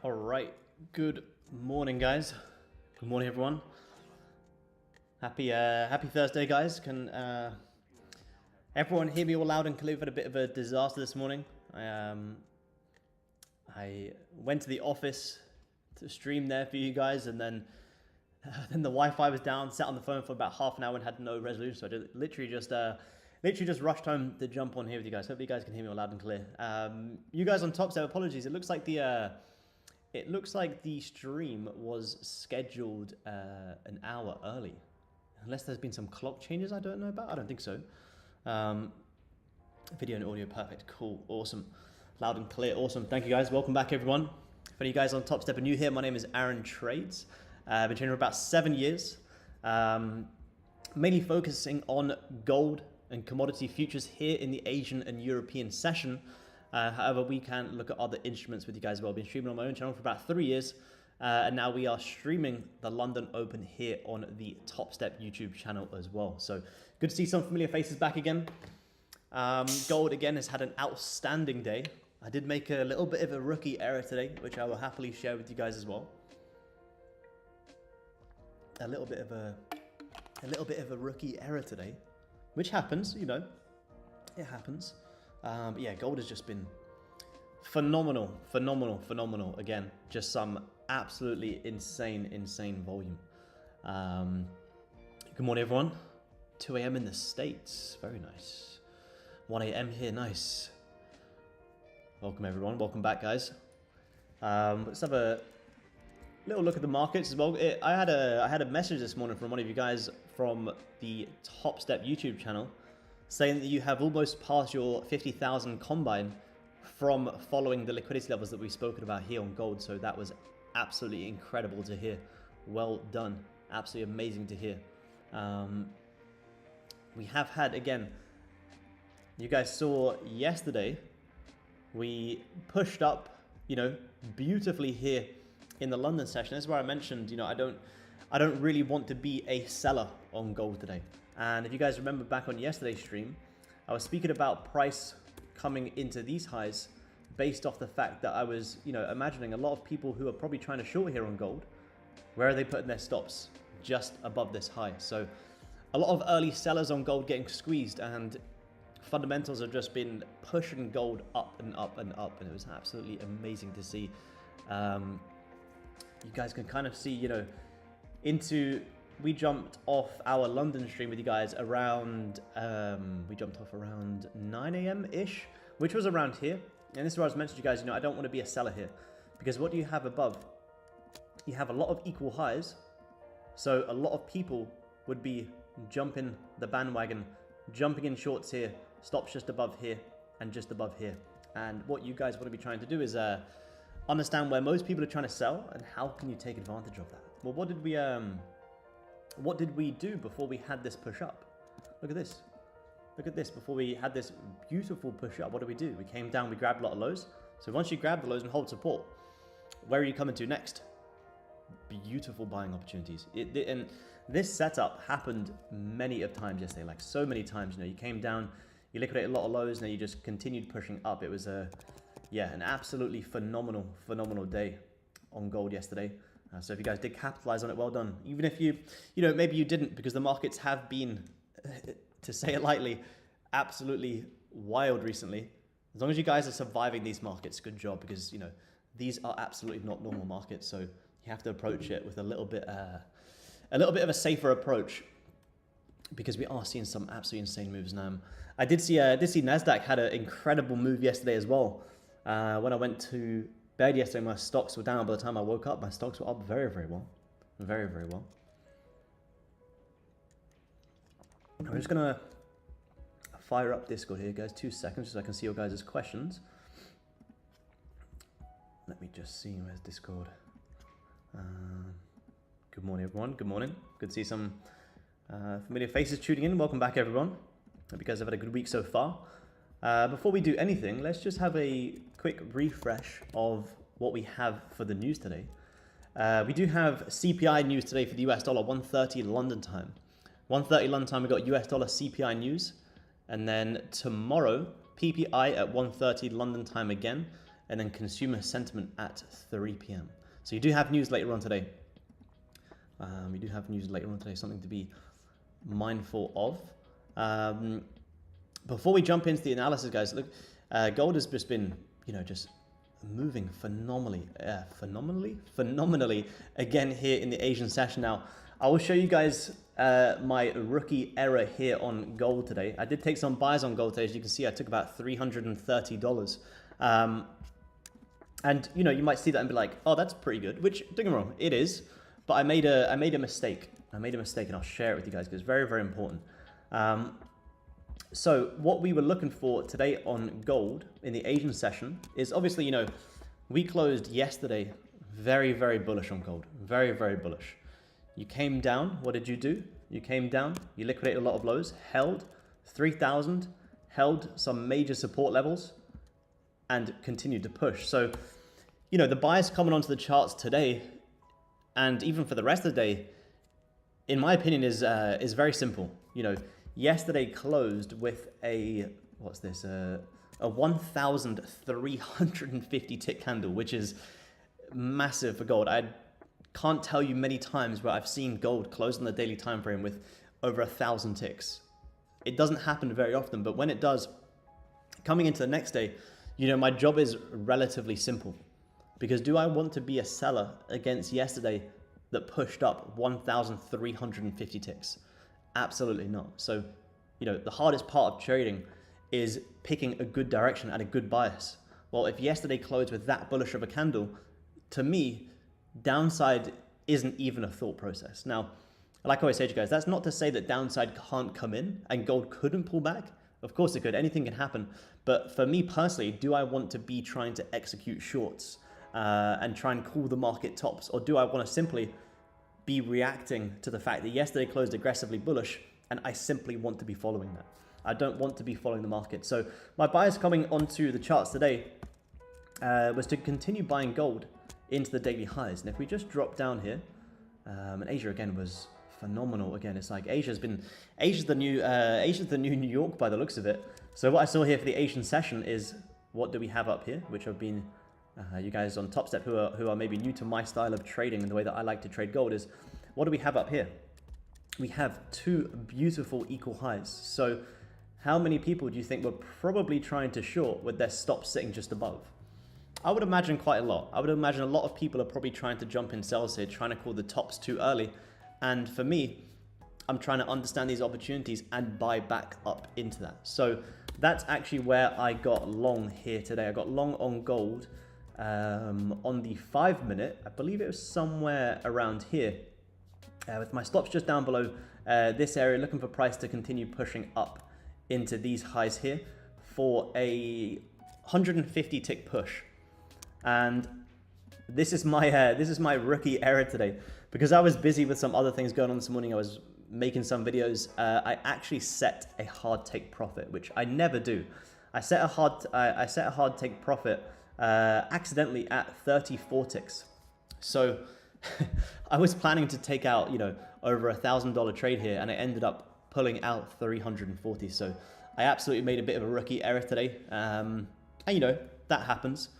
All right, good morning, guys. Good morning, everyone. Happy Thursday, guys. Can everyone hear me all loud and clear? We've had a bit of a disaster this morning. I went to the office to stream there for you guys, and then the Wi-Fi was down. Sat on the phone for about half an hour and had no resolution. So I literally just rushed home to jump on here with you guys. Hopefully, you guys can hear me all loud and clear. You guys on Topstep, apologies. It looks like the stream was scheduled an hour early. Unless there's been some clock changes I don't know about. I don't think so. Video and audio perfect. Cool. Awesome. Loud and clear. Awesome. Thank you, guys. Welcome back, everyone. For you guys on Topstep and new here, my name is Aaron Trades. Been trading for about 7 years, mainly focusing on gold and commodity futures here in the Asian and European session. However, we can look at other instruments with you guys as well. I've been streaming on my own channel for about 3 years, and now we are streaming the London Open here on the Topstep YouTube channel as well. So good to see some familiar faces back again. Gold again has had an outstanding day. I did make a little bit of a rookie error today, which I will happily share with you guys as well. A little bit of a rookie error today, which happens, you know, it happens. But yeah, gold has just been phenomenal. Again, just some absolutely insane volume. Good morning, everyone. 2 a.m. in the States, very nice. 1 a.m. here, nice. Welcome everyone, welcome back, guys. Let's have a little look at the markets as well. I had a message this morning from one of you guys from the Topstep YouTube channel saying that you have almost passed your 50,000 combine from following the liquidity levels that we've spoken about here on gold. So that was absolutely incredible to hear. Well done, absolutely amazing to hear. We have had, again, you guys saw yesterday, we pushed up, you know, beautifully here in the London session. That's where I mentioned, you know, I don't really want to be a seller on gold today. And if you guys remember back on yesterday's stream, I was speaking about price coming into these highs based off the fact that I was, you know, imagining a lot of people who are probably trying to short here on gold, where are they putting their stops? Just above this high. So a lot of early sellers on gold getting squeezed, and fundamentals have just been pushing gold up and up and up, and it was absolutely amazing to see. You guys can kind of see, you know, we jumped off our London stream with you guys around, we jumped off around 9 a.m.-ish, which was around here. And this is where I was mentioning to you guys, you know, I don't want to be a seller here, because what do you have above? You have a lot of equal highs. So a lot of people would be jumping the bandwagon, jumping in shorts here, stops just above here and just above here. And what you guys want to be trying to do is understand where most people are trying to sell and how can you take advantage of that. Well, what did we do before we had this push up? Look at this. Look at this. Before we had this beautiful push up, what did we do? We came down, we grabbed a lot of lows. So once you grab the lows and hold support, where are you coming to next? Beautiful buying opportunities. And this setup happened many of times yesterday, like so many times. You know, you came down, you liquidated a lot of lows, and then you just continued pushing up. It was yeah, an absolutely phenomenal day on gold yesterday. So if you guys did capitalize on it, well done. Even if you know, maybe you didn't, because the markets have been, to say it lightly, absolutely wild recently. As long as you guys are surviving these markets, good job, because, you know, these are absolutely not normal markets. So you have to approach it with a little bit of a safer approach, because we are seeing some absolutely insane moves now. I did see Nasdaq had an incredible move yesterday as well. When I went to bed yesterday, my stocks were down. By the time I woke up, my stocks were up very well. Very well. I'm just going to fire up Discord here, guys. 2 seconds so I can see your guys' questions. Let me just see, where's Discord? Good morning, everyone. Good morning. Good to see some familiar faces tuning in. Welcome back, everyone. Hope you guys have had a good week so far. Before we do anything, let's just have a quick refresh of what we have for the news today. We do have CPI news today for the US dollar, 1:30 London time. 1:30 London time, we've got US dollar CPI news. And then tomorrow, PPI at 1:30 London time again. And then consumer sentiment at 3 p.m. So you do have news later on today. Something to be mindful of. Before we jump into the analysis, guys, look, gold has just been, you know, just moving phenomenally again here in the Asian session. Now, I will show you guys my rookie error here on gold today. I did take some buys on gold today. As you can see, I took about $330. And, you know, you might see that and be like, oh, that's pretty good, which, don't get me wrong, it is. But I made a mistake. And I'll share it with you guys because it's very important. So what we were looking for today on gold in the Asian session is obviously, you know, we closed yesterday very bullish on gold. Very bullish. You came down, what did you do? You came down, you liquidated a lot of lows, held 3,000, held some major support levels, and continued to push. So, you know, the bias coming onto the charts today, and even for the rest of the day, in my opinion, is very simple. You know, yesterday closed with a, what's this, a 1,350 tick candle, which is massive for gold. I can't tell you many times where I've seen gold close on the daily time frame with over 1,000 ticks. It doesn't happen very often, but when it does, coming into the next day, you know, my job is relatively simple. Because do I want to be a seller against yesterday that pushed up 1,350 ticks? Absolutely not. So, you know, the hardest part of trading is picking a good direction and a good bias. Well, if yesterday closed with that bullish of a candle, to me, downside isn't even a thought process. Now, like I always say to you guys, that's not to say that downside can't come in and gold couldn't pull back. Of course it could, anything can happen. But for me personally, do I want to be trying to execute shorts and try and call the market tops? Or do I want to simply be reacting to the fact that yesterday closed aggressively bullish and I simply want to be following that? I don't want to be following the market. So my bias coming onto the charts today was to continue buying gold into the daily highs. And if we just drop down here, and Asia again was phenomenal. Again, it's like Asia's the new New York by the looks of it. So what I saw here for the Asian session is, what do we have up here, which have been you guys on Topstep who are maybe new to my style of trading and the way that I like to trade gold, is what do we have up here? We have two beautiful equal highs. So how many people do you think were probably trying to short with their stops sitting just above? I would imagine quite a lot. I would imagine a lot of people are probably trying to jump in sells here, trying to call the tops too early. And for me, I'm trying to understand these opportunities and buy back up into that. So that's actually where I got long here today. I got long on gold on the 5 minute. I believe it was somewhere around here with my stops just down below this area, looking for price to continue pushing up into these highs here for a 150 tick push. And this is my rookie error today, because I was busy with some other things going on this morning. I was making some videos. I actually set a hard take profit, which I never do. I set a hard take profit accidentally at 34 ticks. So I was planning to take out, you know, over $1,000 trade here, and I ended up pulling out 340. So I absolutely made a bit of a rookie error today. And you know, that happens.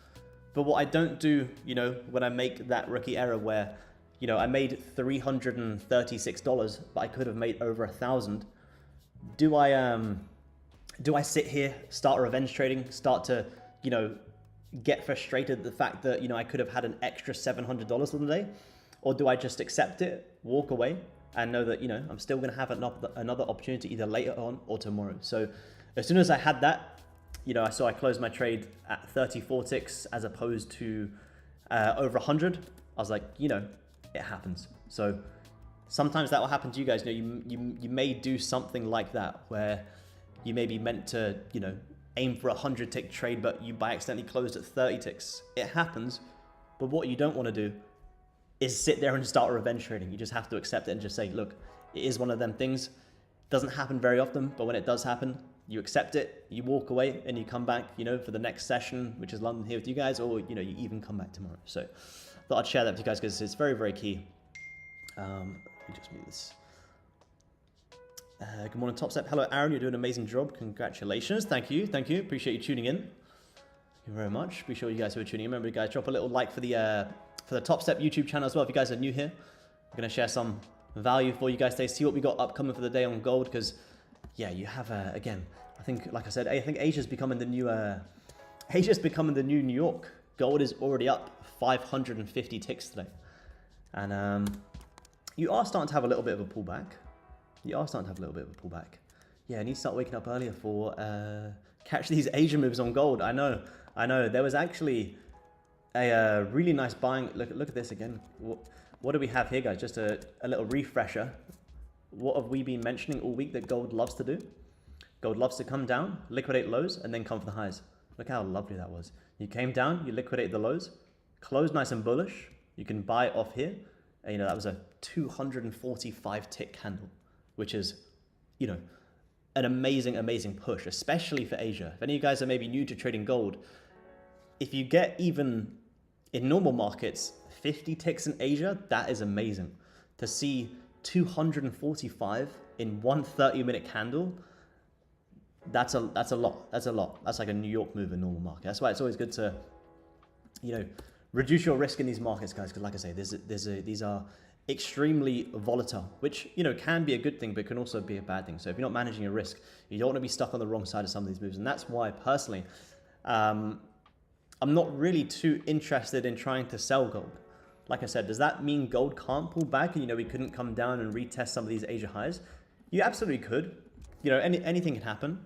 But what I don't do, you know, when I make that rookie error where, you know, I made $336, but I could have made over 1,000. Do I sit here, start revenge trading, start to, you know, get frustrated at the fact that, you know, I could have had an extra $700 on the day? Or do I just accept it, walk away, and know that, you know, I'm still going to have another opportunity either later on or tomorrow? So as soon as I had that, you know, I closed my trade at 34 ticks as opposed to over 100. I was like, you know, it happens. So sometimes that will happen to you guys. You know, you may do something like that where you may be meant to, you know, aim for a 100 tick trade, but you by accidentally closed at 30 ticks. It happens. But what you don't want to do is sit there and start revenge trading. You just have to accept it and just say, look, it is one of them things. It doesn't happen very often, but when it does happen, you accept it, you walk away, and you come back, you know, for the next session, which is London here with you guys, or, you know, you even come back tomorrow. So thought I'd share that with you guys because it's very, very key. Let me just move this. Good morning, Topstep. Hello, Aaron. You're doing an amazing job. Congratulations. Thank you. Thank you. Appreciate you tuning in. Thank you very much. Be sure you guys who are tuning in. Remember, you guys, drop a little like for the Topstep YouTube channel as well. If you guys are new here, I'm going to share some value for you guys today. See what we got upcoming for the day on gold, because yeah, you have again, I think, like I said, I think Asia's becoming the new New York. Gold is already up 550 ticks today, and you are starting to have a little bit of a pullback. Yeah, I need to start waking up earlier for catch these Asian moves on gold. I know. There was actually a really nice buying. Look at this again. What do we have here, guys? Just a little refresher. What have we been mentioning all week that gold loves to do? Gold loves to come down, liquidate lows, and then come for the highs. Look how lovely that was. You came down, you liquidated the lows, closed nice and bullish. You can buy off here, And, that was a 245 tick candle, which is, an amazing, amazing push, especially for Asia. If any of you guys are maybe new to trading gold, if you get even in normal markets 50 ticks in Asia, that is amazing. To see 245 in one 30-minute candle, that's a lot. That's a lot. That's like a New York move in normal market. That's why it's always good to, reduce your risk in these markets, guys. Because like I say, these are extremely volatile, which can be a good thing, but can also be a bad thing. So if you're not managing your risk, you don't want to be stuck on the wrong side of some of these moves. And that's why personally, I'm not really too interested in trying to sell gold. Like I said, does that mean gold can't pull back and we couldn't come down and retest some of these Asia highs? You absolutely could. Anything can happen.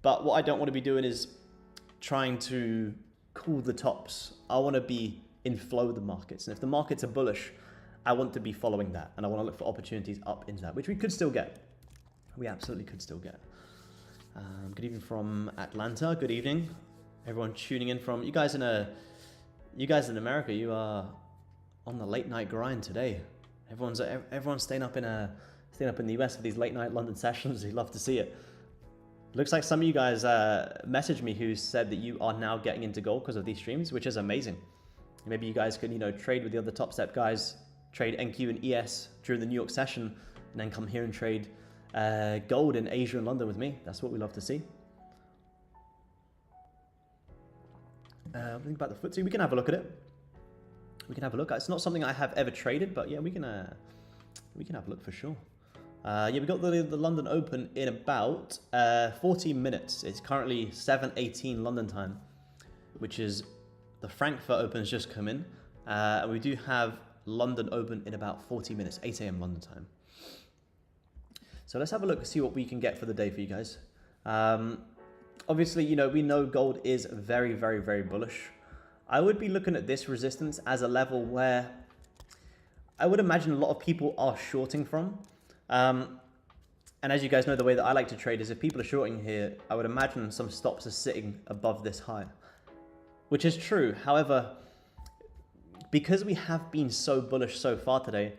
But what I don't want to be doing is trying to call the tops. I want to be in flow with the markets. And if the markets are bullish, I want to be following that. And I want to look for opportunities up into that, which we could still get. We absolutely could still get. Good evening from Atlanta. Good evening. Everyone tuning in from, you guys in America, you are on the late night grind today. Everyone's staying up in the US for these late night London sessions. We love to see it. Looks like some of you guys messaged me who said that you are now getting into gold because of these streams, which is amazing. Maybe you guys can, trade with the other Topstep guys, trade NQ and ES during the New York session, and then come here and trade gold in Asia and London with me. That's what we love to see. Think about the FTSE. We can have a look at it. We can have a look. It's not something I have ever traded, but yeah, we can have a look for sure. We got the London Open in about 14 minutes. It's currently 7:18 London time, which is the Frankfurt Open has just come in. And we do have London Open in about 40 minutes, 8 a.m. London time. So let's have a look and see what we can get for the day for you guys. Obviously, we know gold is very, very, very bullish. I would be looking at this resistance as a level where I would imagine a lot of people are shorting from. And as you guys know, the way that I like to trade is if people are shorting here, I would imagine some stops are sitting above this high, which is true. However, because we have been so bullish so far today,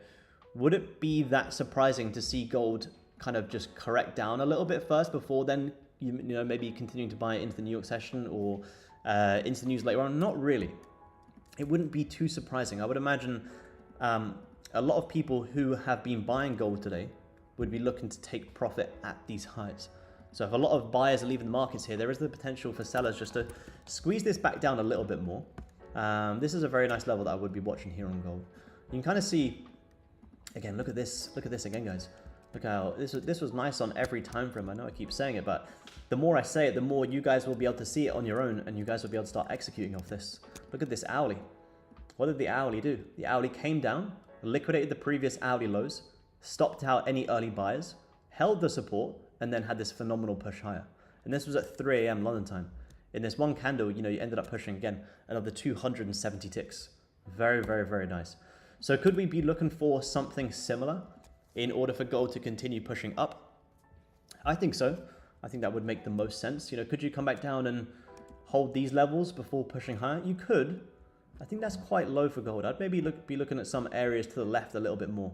would it be that surprising to see gold kind of just correct down a little bit first before then, maybe continuing to buy it into the New York session or into the news later on? Not really. It wouldn't be too surprising. I would imagine a lot of people who have been buying gold today would be looking to take profit at these highs. So if a lot of buyers are leaving the markets here, there is the potential for sellers just to squeeze this back down a little bit more. This is a very nice level that I would be watching here on gold. You can kind of see, again, look at this again, guys. Look how this was nice on every time frame. I know I keep saying it, but the more I say it, the more you guys will be able to see it on your own, and you guys will be able to start executing off this. Look at this hourly. What did the hourly do? The hourly came down, liquidated the previous hourly lows, stopped out any early buyers, held the support, and then had this phenomenal push higher. And this was at 3 a.m. London time. In this one candle, you ended up pushing again another 270 ticks. Very, very, very nice. So could we be looking for something similar in order for gold to continue pushing up? I think so. I think that would make the most sense. Could you come back down and hold these levels before pushing higher? You could. I think that's quite low for gold. I'd maybe be looking at some areas to the left a little bit more.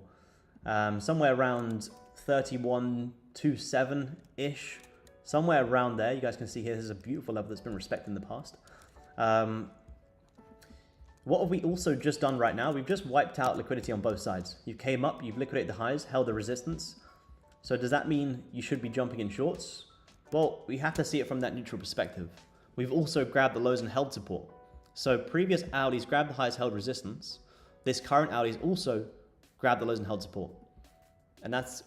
Somewhere around 31.27-ish. Somewhere around there. You guys can see here, this is a beautiful level that's been respected in the past. What have we also just done right now? We've just wiped out liquidity on both sides. You came up, you've liquidated the highs, held the resistance. So does that mean you should be jumping in shorts? Well, we have to see it from that neutral perspective. We've also grabbed the lows and held support. So previous hourlies grabbed the highs, held resistance. This current hourlies also grabbed the lows and held support. And that's,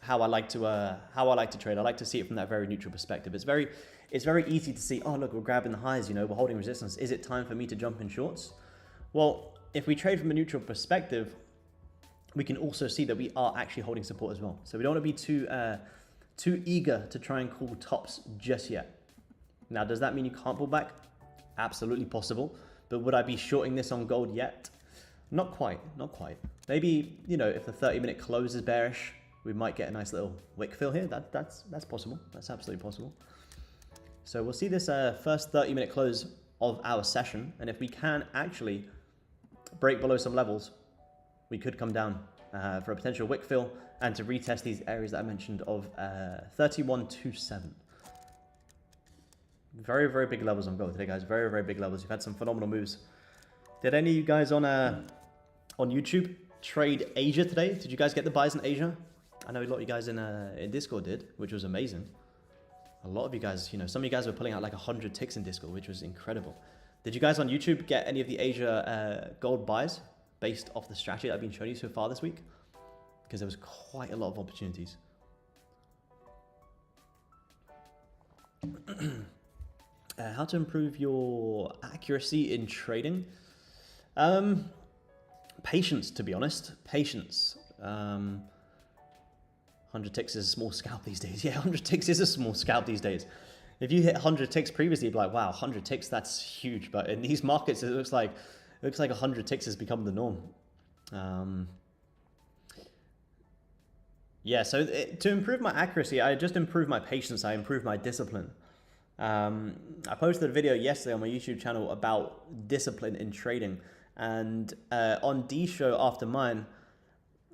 how I like to trade. I like to see it from that very neutral perspective. It's very easy to see, oh, look, we're grabbing the highs, we're holding resistance. Is it time for me to jump in shorts? Well, if we trade from a neutral perspective, we can also see that we are actually holding support as well. So we don't want to be too eager to try and call tops just yet. Now, does that mean you can't pull back? Absolutely possible. But would I be shorting this on gold yet? Not quite. Maybe, if the 30-minute close is bearish, we might get a nice little wick fill here. That's possible. That's absolutely possible. So we'll see this first 30-minute close of our session. And if we can actually break below some levels, we could come down for a potential wick fill and to retest these areas that I mentioned of 3127. Very, very big levels on gold today, guys. Very, very big levels. You've had some phenomenal moves. Did any of you guys on YouTube trade Asia today? Did you guys get the buys in Asia? I know a lot of you guys in Discord did, which was amazing. A lot of you guys, you know, some of you guys were pulling out like 100 ticks in Discord, which was incredible. Did you guys on YouTube get any of the Asia gold buys based off the strategy that I've been showing you so far this week? Because there was quite a lot of opportunities. How to improve your accuracy in trading? Patience, to be honest. Patience. 100 ticks is a small scalp these days. Yeah, 100 ticks is a small scalp these days. If you hit 100 ticks previously, you'd be like, wow, 100 ticks, that's huge. But in these markets, it looks like 100 ticks has become the norm. Yeah, so to improve my accuracy, I just improve my patience. I improve my discipline. I posted a video yesterday on my YouTube channel about discipline in trading. And on D's show after mine,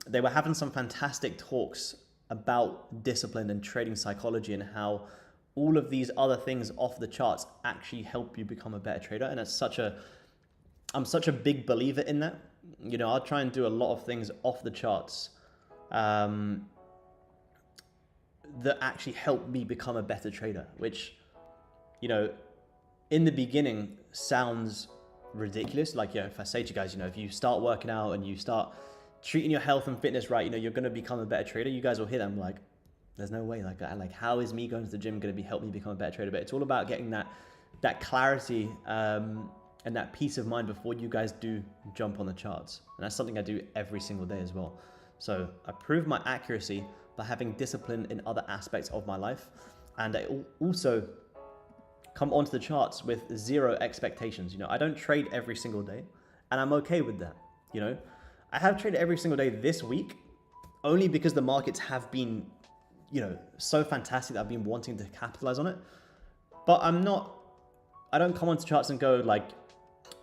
they were having some fantastic talks about discipline and trading psychology and how all of these other things off the charts actually help you become a better trader. And I'm such a big believer in that. You know, I'll try and do a lot of things off the charts that actually help me become a better trader, which, you know, in the beginning sounds ridiculous. Like, you know, if I say to you guys, you know, if you start working out and you start treating your health and fitness right, you know, you're going to become a better trader. You guys will hear that. I'm like, there's no way. Like, how is me going to the gym going to help me become a better trader? But it's all about getting that clarity and that peace of mind before you guys do jump on the charts. And that's something I do every single day as well. So I prove my accuracy by having discipline in other aspects of my life. And I also come onto the charts with zero expectations. You know, I don't trade every single day, and I'm okay with that. You know, I have traded every single day this week only because the markets have been, you know, so fantastic that I've been wanting to capitalize on it. But I don't come onto charts and go like,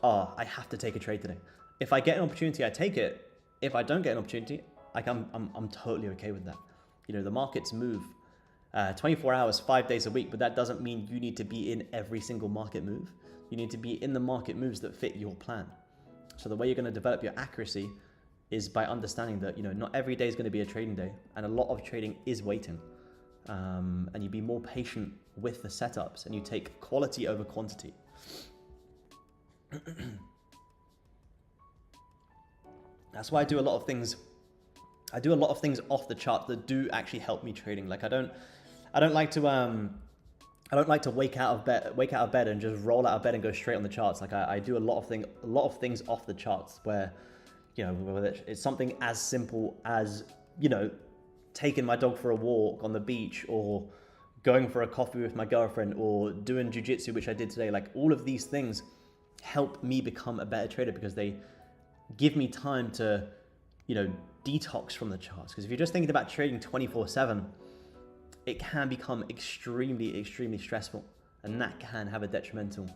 oh, I have to take a trade today. If I get an opportunity, I take it. If I don't get an opportunity, like I'm totally okay with that. You know, the markets move 24 hours, 5 days a week, but that doesn't mean you need to be in every single market move. You need to be in the market moves that fit your plan. So the way you're going to develop your accuracy is by understanding that, you know, not every day is going to be a trading day, and a lot of trading is waiting. And you be more patient with the setups, and you take quality over quantity. That's why I do a lot of things. I do a lot of things off the chart that do actually help me trading. Like I don't like to wake out of bed and just roll out of bed and go straight on the charts. Like I do a lot of things off the charts where, you know, whether it's something as simple as, you know, taking my dog for a walk on the beach, or going for a coffee with my girlfriend, or doing jiu-jitsu, which I did today. Like all of these things help me become a better trader because they give me time to, you know, detox from the charts. Because if you're just thinking about trading 24/7, it can become extremely, extremely stressful, and that can have a detrimental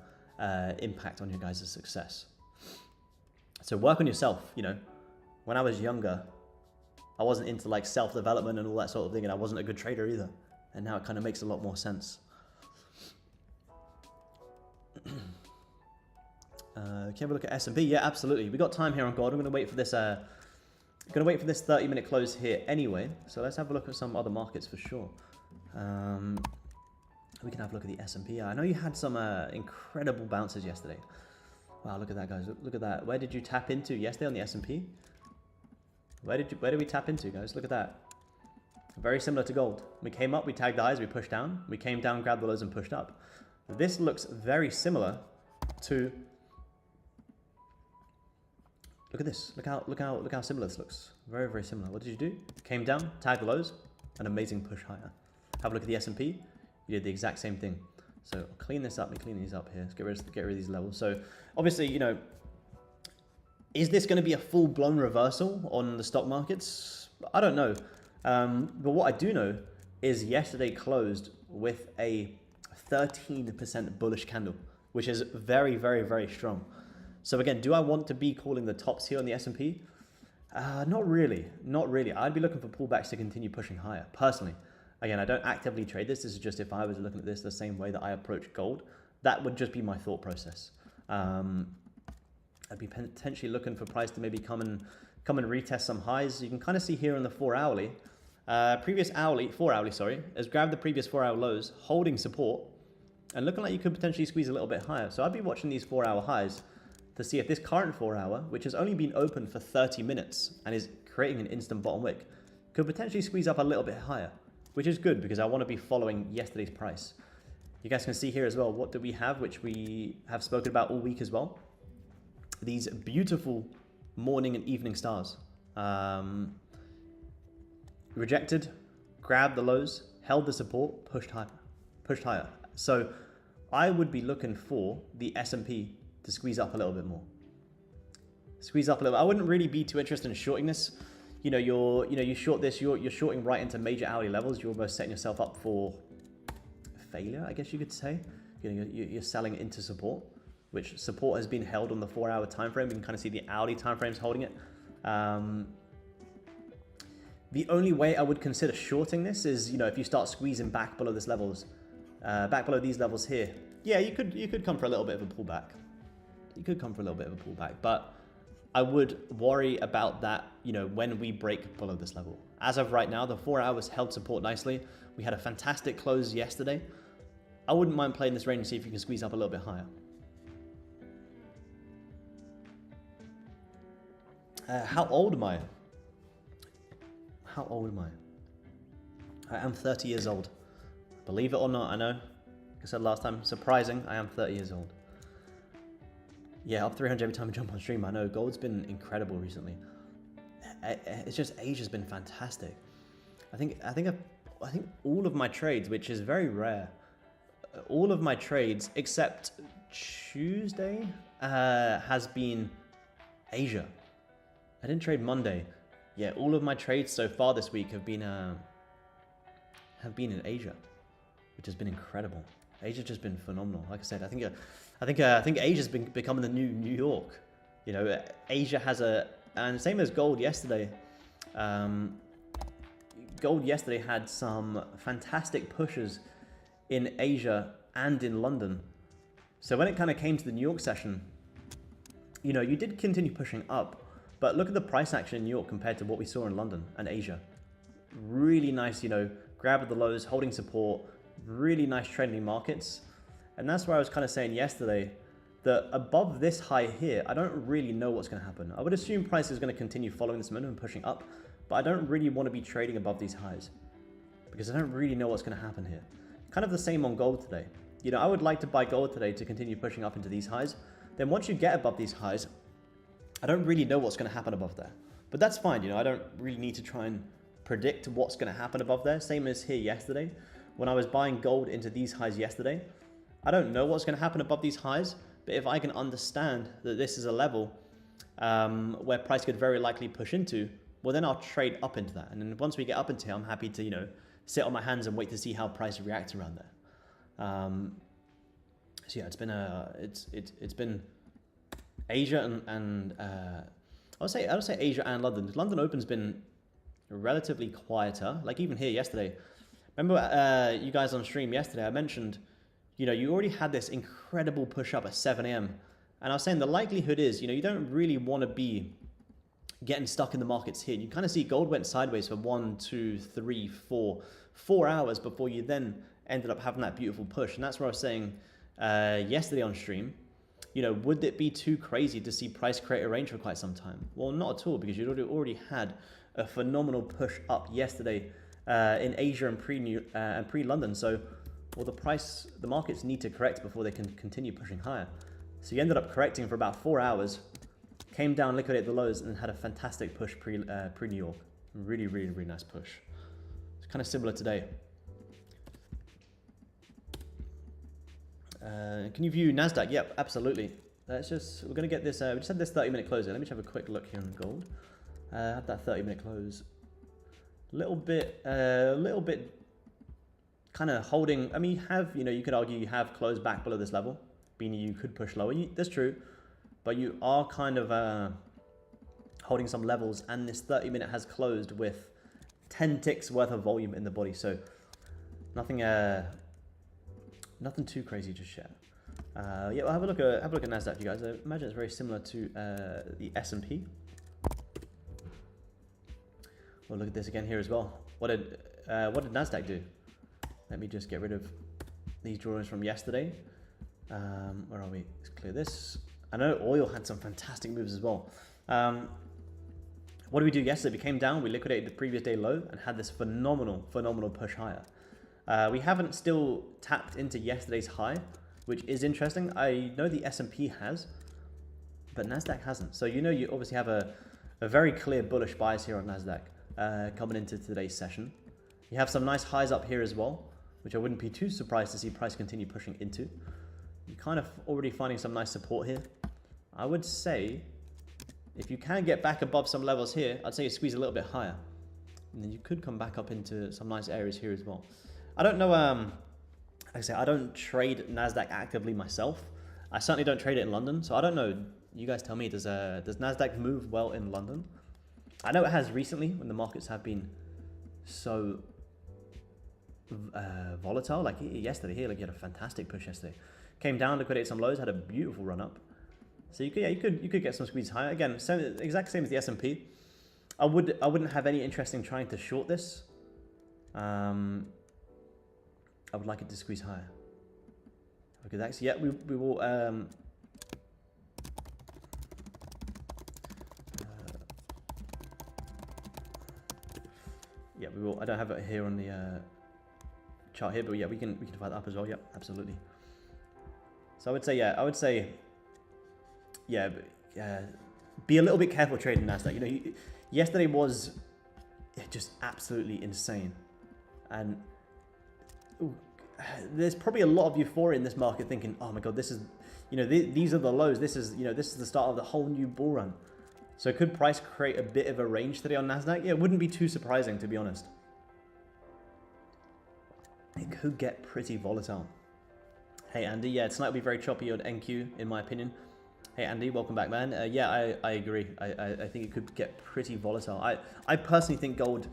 impact on your guys' success. So work on yourself. You know, when I was younger, I wasn't into like self-development and all that sort of thing, and I wasn't a good trader either. And now it kind of makes a lot more sense. Can you have a look at S&P? Yeah, absolutely. We got time here on gold. I'm going to wait for this. Going to wait for this 30-minute close here anyway. So let's have a look at some other markets for sure. We can have a look at the S&P. I know you had some incredible bounces yesterday. Wow, look at that, guys. Look at that. Where did you tap into yesterday on the S&P? Where did we tap into, guys? Look at that. Very similar to gold. We came up, we tagged the highs, we pushed down. We came down, grabbed the lows, and pushed up. This looks very similar to. Look at this. Look how similar this looks. Very, very similar. What did you do? Came down, tagged the lows, an amazing push higher. Have a look at the S&P. You did the exact same thing. So I'll clean this up. We clean these up here. Let's get rid of these levels. So obviously, you know, is this going to be a full-blown reversal on the stock markets? I don't know. But what I do know is yesterday closed with a 13% bullish candle, which is very, very, very strong. So again, do I want to be calling the tops here on the S&P? Not really, not really. I'd be looking for pullbacks to continue pushing higher, personally. Again, I don't actively trade this. This is just if I was looking at this the same way that I approach gold, that would just be my thought process. I'd be potentially looking for price to maybe come and retest some highs. You can kind of see here on the 4 hourly, 4 hourly, sorry, has grabbed the previous 4 hour lows, holding support, and looking like you could potentially squeeze a little bit higher. So I'd be watching these 4 hour highs to see if this current 4 hour, which has only been open for 30 minutes and is creating an instant bottom wick, could potentially squeeze up a little bit higher, which is good because I want to be following yesterday's price. You guys can see here as well, what do we have, which we have spoken about all week as well. These beautiful morning and evening stars. Rejected, grabbed the lows, held the support, pushed higher. So I would be looking for the S&P to squeeze up a little bit more. Squeeze up a little. I wouldn't really be too interested in shorting this. You short this, you're shorting right into major hourly levels. You're almost setting yourself up for failure, I guess you could say. You're selling into support, which support has been held on the 4 hour time frame. You can kind of see the hourly time frames holding it. The only way I would consider shorting this is, if you start squeezing back below these levels here. Yeah, you could come for a little bit of a pullback. You could come for a little bit of a pullback, but I would worry about that, when we break below this level. As of right now, the 4 hours held support nicely. We had a fantastic close yesterday. I wouldn't mind playing this range and see if you can squeeze up a little bit higher. How old am I? How old am I? I am 30 years old. Believe it or not, I know. Like I said last time, surprising, I am 30 years old. Yeah, up 300 every time I jump on stream. I know, gold's been incredible recently. It's just, Asia's been fantastic. I think all of my trades, which is very rare, all of my trades except Tuesday has been Asia. I didn't trade Monday. Yeah, all of my trades so far this week have been in Asia, which has been incredible. Asia's just been phenomenal. Like I said, I think Asia's been becoming the new New York. Asia has and same as gold yesterday. Gold yesterday had some fantastic pushes in Asia and in London. So when it kind of came to the New York session, you did continue pushing up. But look at the price action in New York compared to what we saw in London and Asia. Really nice, grab at the lows, holding support, really nice trending markets. And that's where I was kind of saying yesterday that above this high here, I don't really know what's going to happen. I would assume price is going to continue following this momentum and pushing up, but I don't really want to be trading above these highs because I don't really know what's going to happen here. Kind of the same on gold today. I would like to buy gold today to continue pushing up into these highs. Then once you get above these highs, I don't really know what's going to happen above there. But that's fine, I don't really need to try and predict what's going to happen above there. Same as here yesterday. When I was buying gold into these highs yesterday, I don't know what's going to happen above these highs, but if I can understand that this is a level where price could very likely push into, well, then I'll trade up into that. And then once we get up into here, I'm happy to, sit on my hands and wait to see how price reacts around there. So yeah, it's been Asia and I would say Asia and London. London Open's been relatively quieter. Like even here yesterday. Remember you guys on stream yesterday, I mentioned, you already had this incredible push up at 7 a.m. And I was saying the likelihood is, you don't really want to be getting stuck in the markets here. You kind of see gold went sideways for 1, 2, 3, 4 hours before you then ended up having that beautiful push. And that's where I was saying yesterday on stream, would it be too crazy to see price create a range for quite some time? Well, not at all, because you'd already had a phenomenal push up yesterday in Asia and pre-London. So, well, the markets need to correct before they can continue pushing higher. So you ended up correcting for about 4 hours, came down, liquidated the lows, and had a fantastic push pre-New York. Really, really, really nice push. It's kind of similar today. Can you view NASDAQ? Yep, absolutely. We're going to get this, we just had this 30-minute close here. Let me just have a quick look here on gold. Have that 30-minute close. A little bit kind of holding. I mean, you could argue you have closed back below this level, meaning you could push lower. That's true, but you are kind of holding some levels, and this 30-minute has closed with 10 ticks worth of volume in the body. So nothing too crazy just yet. Yeah, we'll have a look at Nasdaq, you guys. I imagine it's very similar to the S&P. We'll look at this again here as well. What did Nasdaq do? Let me just get rid of these drawings from yesterday. Where are we? Let's clear this. I know oil had some fantastic moves as well. What did we do yesterday? We came down, we liquidated the previous day low and had this phenomenal push higher. We haven't still tapped into yesterday's high, which is interesting. I know the S&P has, but Nasdaq hasn't. So you know you obviously have a very clear bullish bias here on Nasdaq coming into today's session. You have some nice highs up here as well, which I wouldn't be too surprised to see price continue pushing into. You're kind of already finding some nice support here. I would say if you can get back above some levels here, I'd say you squeeze a little bit higher. And then you could come back up into some nice areas here as well. I don't know, like I say, I don't trade Nasdaq actively myself. I certainly don't trade it in London, so I don't know. You guys tell me, does Nasdaq move well in London? I know it has recently when the markets have been so volatile. Like yesterday here, like you had a fantastic push yesterday. Came down, liquidated some lows, had a beautiful run up. So you could get some squeeze higher. Again, exact same as the S&P. I wouldn't have any interest in trying to short this. I would like it to squeeze higher. Look at that. So yeah, we will. Yeah, we will. I don't have it here on the chart here, but yeah, we can divide that up as well. Yep, absolutely. So I would say, yeah, be a little bit careful trading Nasdaq. You know, yesterday was just absolutely insane, and there's probably a lot of euphoria in this market, thinking, oh my god, this is, you know, these are the lows. This is, you know, this is the start of the whole new bull run. So could price create a bit of a range today on Nasdaq? Yeah, it wouldn't be too surprising, to be honest. It could get pretty volatile. Hey Andy, yeah, tonight will be very choppy on NQ, in my opinion. Hey Andy, welcome back, man. Yeah, I agree. I think it could get pretty volatile. I personally think gold,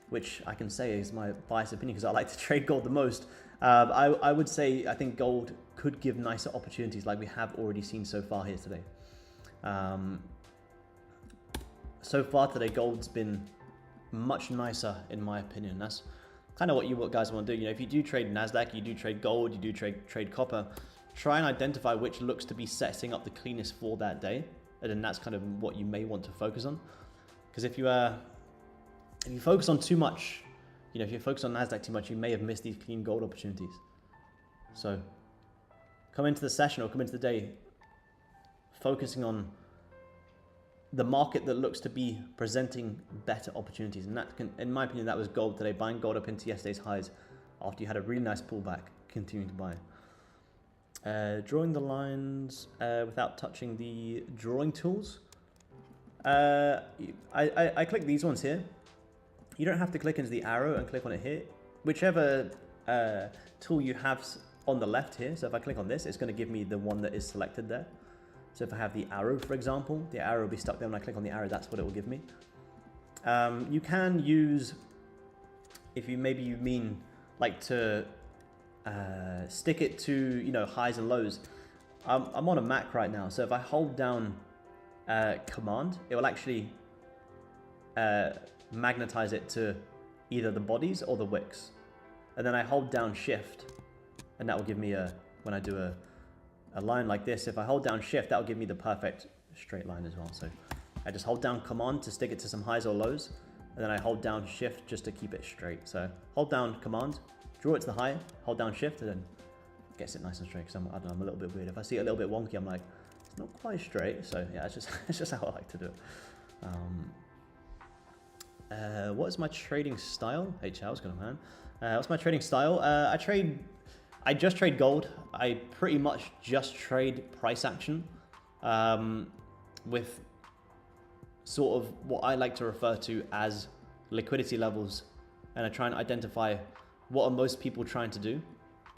which I can say is my biased opinion because I like to trade gold the most. I would say I think gold could give nicer opportunities like we have already seen so far here today. So far today, gold's been much nicer in my opinion. That's kind of what you guys want to do. You know, if you do trade Nasdaq, you do trade gold, you do trade copper, try and identify which looks to be setting up the cleanest for that day, and then that's kind of what you may want to focus on. Because if you focus on too much, you know, if you focus on Nasdaq too much, you may have missed these clean gold opportunities. So come into the session or come into the day focusing on the market that looks to be presenting better opportunities. And that can, in my opinion, that was gold today, buying gold up into yesterday's highs after you had a really nice pullback, continuing to buy. Drawing the lines without touching the drawing tools. I click these ones here. You don't have to click into the arrow and click on it here. Whichever tool you have on the left here. So if I click on this, it's going to give me the one that is selected there. So if I have the arrow, for example, the arrow will be stuck there. When I click on the arrow, that's what it will give me. You can use, if you mean like to stick it to, you know, highs and lows. I'm on a Mac right now, so if I hold down Command, it will actually magnetize it to either the bodies or the wicks. And then I hold down Shift, and that will give me when I do a line like this, if I hold down Shift, that will give me the perfect straight line as well. So I just hold down Command to stick it to some highs or lows, and then I hold down Shift just to keep it straight. So hold down Command, draw it to the high, hold down Shift, and then it gets it nice and straight. Because I don't know, I'm a little bit weird. If I see it a little bit wonky, I'm like, it's not quite straight. So yeah, it's just how I like to do it. What is my trading style? Hey, what's going on, man? What's my trading style? I just trade gold. I pretty much just trade price action with sort of what I like to refer to as liquidity levels. And I try and identify what are most people trying to do.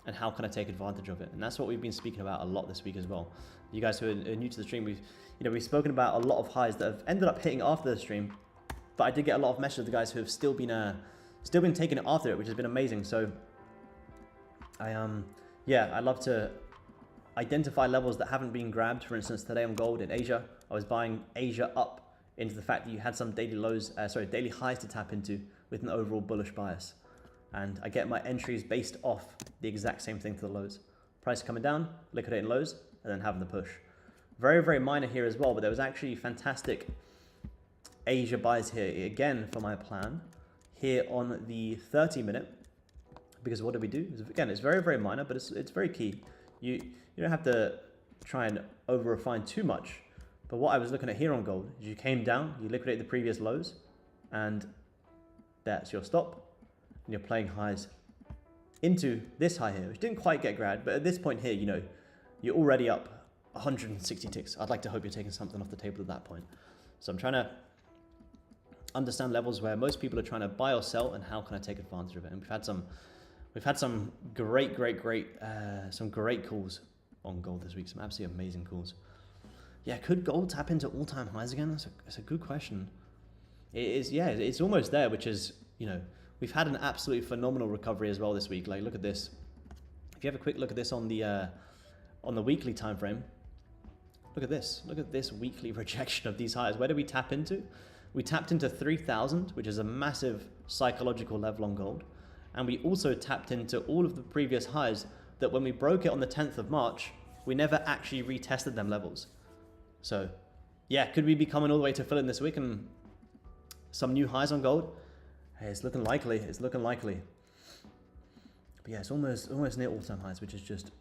and how can I take advantage of it? And that's what we've been speaking about a lot this week as well. You guys who are new to the stream, we've spoken about a lot of highs that have ended up hitting after the stream, but I did get a lot of messages of the guys who have still been taking it after it, which has been amazing. So I love to identify levels that haven't been grabbed. For instance, today on gold in Asia, I was buying Asia up into the fact that you had some daily highs to tap into with an overall bullish bias. And I get my entries based off the exact same thing to the lows. Price coming down, liquidating lows, and then having the push. Very, very minor here as well, but there was actually fantastic Asia buys here again for my plan here on the 30-minute. Because what do we do? Again, it's very, very minor, but it's very key. You don't have to try and over-refine too much. But what I was looking at here on gold is you came down, you liquidate the previous lows, and that's your stop. And you're playing highs into this high here, which didn't quite get grabbed, but at this point here, you're already up 160 ticks. I'd like to hope you're taking something off the table at that point. So I'm trying to understand levels where most people are trying to buy or sell, and how can I take advantage of it? And we've had some great calls on gold this week. Some absolutely amazing calls. Yeah, could gold tap into all-time highs again? That's a good question. It is. Yeah, it's almost there, which is, we've had an absolutely phenomenal recovery as well this week. Like, look at this. If you have a quick look at this on the weekly time frame, look at this. Look at this weekly rejection of these highs. Where did we tap into? We tapped into 3,000, which is a massive psychological level on gold. And we also tapped into all of the previous highs that when we broke it on the 10th of March, we never actually retested them levels. So, yeah, could we be coming all the way to fill in this week and some new highs on gold? Hey, it's looking likely. It's looking likely. But yeah, it's almost near all-time highs, which is just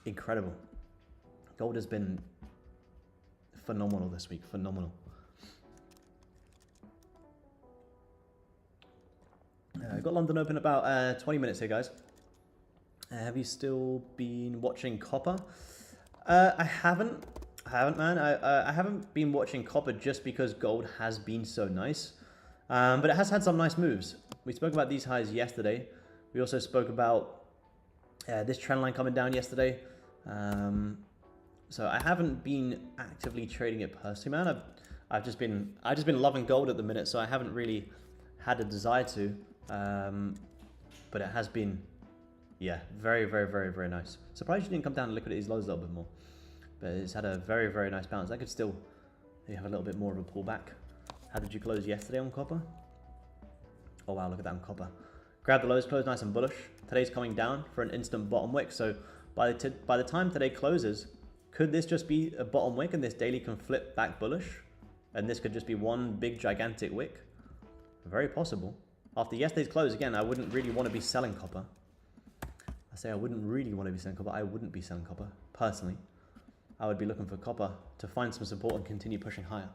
incredible. Gold has been phenomenal this week. Phenomenal. I've got London open about 20 minutes here, guys. Have you still been watching copper? I haven't, man. I haven't been watching copper just because gold has been so nice. But it has had some nice moves. We spoke about these highs yesterday. We also spoke about this trend line coming down yesterday. So I haven't been actively trading it personally, man. I've just been loving gold at the minute, so I haven't really had a desire to. But it has been, yeah, very, very, very, very nice. Surprised you didn't come down and liquidate these lows a little bit more. But it's had a very, very nice bounce. I could still have a little bit more of a pullback. How did you close yesterday on copper? Oh wow, look at that on copper. Grab the lows, close nice and bullish. Today's coming down for an instant bottom wick. So by the time today closes, could this just be a bottom wick and this daily can flip back bullish? And this could just be one big gigantic wick? Very possible. After yesterday's close, again, I wouldn't really want to be selling copper. I say I wouldn't really want to be selling copper. I wouldn't be selling copper, personally. I would be looking for copper to find some support and continue pushing higher.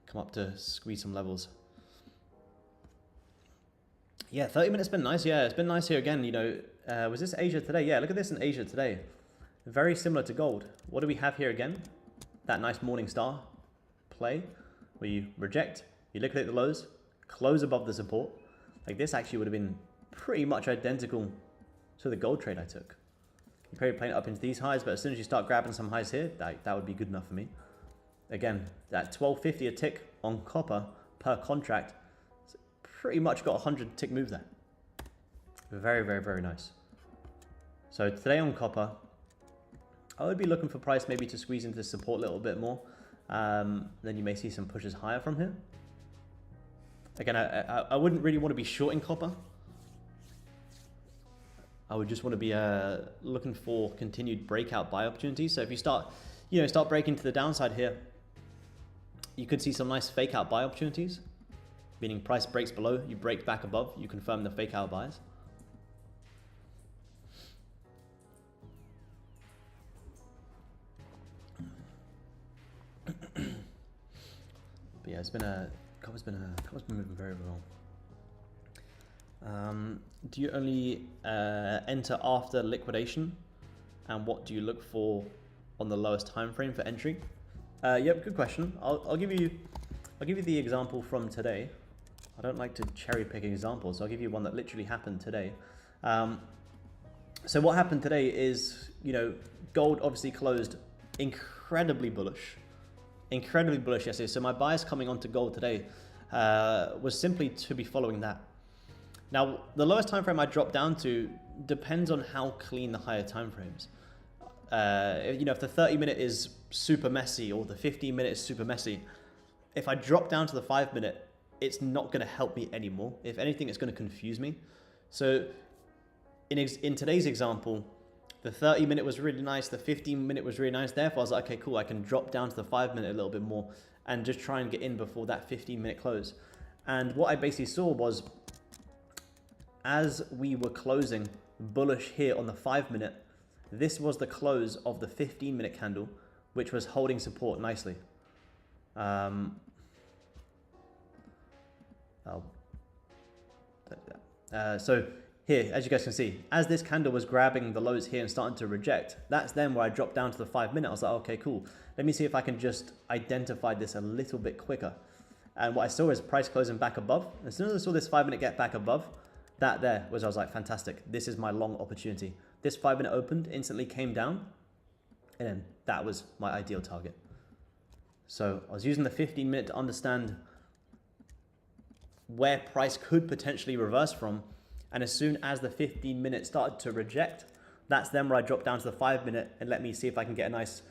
Come up to squeeze some levels. Yeah, 30 minutes been nice. Yeah, it's been nice here again. Was this Asia today? Yeah, look at this in Asia today. Very similar to gold. What do we have here again? That nice morning star play where you reject, you liquidate the lows, close above the support. Like this actually would have been pretty much identical to the gold trade I took. You're probably playing it up into these highs, but as soon as you start grabbing some highs here, that would be good enough for me. Again, that 1250 a tick on copper per contract, pretty much got a 100 tick move there. Very, very, very nice. So today on copper, I would be looking for price maybe to squeeze into support a little bit more. Then you may see some pushes higher from here. Again, I wouldn't really want to be shorting copper. I would just want to be looking for continued breakout buy opportunities. So if you start breaking to the downside here, you could see some nice fake out buy opportunities, meaning price breaks below, you break back above, you confirm the fake out buys. But yeah, copper's been moving very well. Do you only enter after liquidation? And what do you look for on the lowest time frame for entry? Yep, good question. I'll give you the example from today. I don't like to cherry pick examples, so I'll give you one that literally happened today. So what happened today is, gold obviously closed incredibly bullish yesterday. So my bias coming onto gold today was simply to be following that. Now, the lowest time frame I dropped down to depends on how clean the higher time frames. If the 30-minute is super messy or the 15-minute is super messy, if I drop down to the 5-minute, it's not going to help me anymore. If anything, it's going to confuse me. So in today's example, the 30-minute was really nice, the 15-minute was really nice. Therefore, I was like, okay, cool, I can drop down to the 5-minute a little bit more and just try and get in before that 15-minute close. And what I basically saw was, as we were closing bullish here on the 5-minute, this was the close of the 15-minute candle, which was holding support nicely. So here, as you guys can see, as this candle was grabbing the lows here and starting to reject, that's then where I dropped down to the 5-minute. I was like, okay, cool. Let me see if I can just identify this a little bit quicker. And what I saw is price closing back above. As soon as I saw this 5-minute get back above, that there was, I was like, fantastic. This is my long opportunity. This 5-minute opened, instantly came down, and then that was my ideal target. So I was using the 15-minute to understand where price could potentially reverse from. And as soon as the 15-minute started to reject, that's then where I dropped down to the 5-minute and let me see if I can get a nice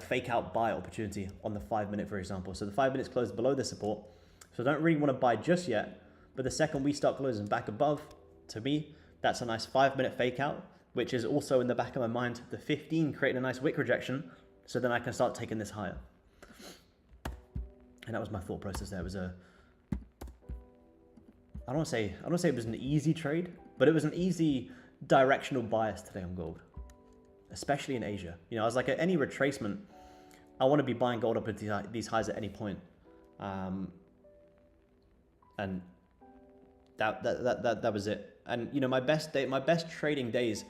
fake out buy opportunity on the 5-minute, for example. So the 5-minute's closed below the support. So I don't really want to buy just yet. But the second we start closing back above, to me, that's a nice 5-minute fake out, which is also in the back of my mind, the 15 creating a nice wick rejection. So then I can start taking this higher. And that was my thought process there. It was I don't want to say it was an easy trade, but it was an easy directional bias today on gold, especially in Asia. I was like, at any retracement, I want to be buying gold up at these highs at any point. And that was it. And my best trading days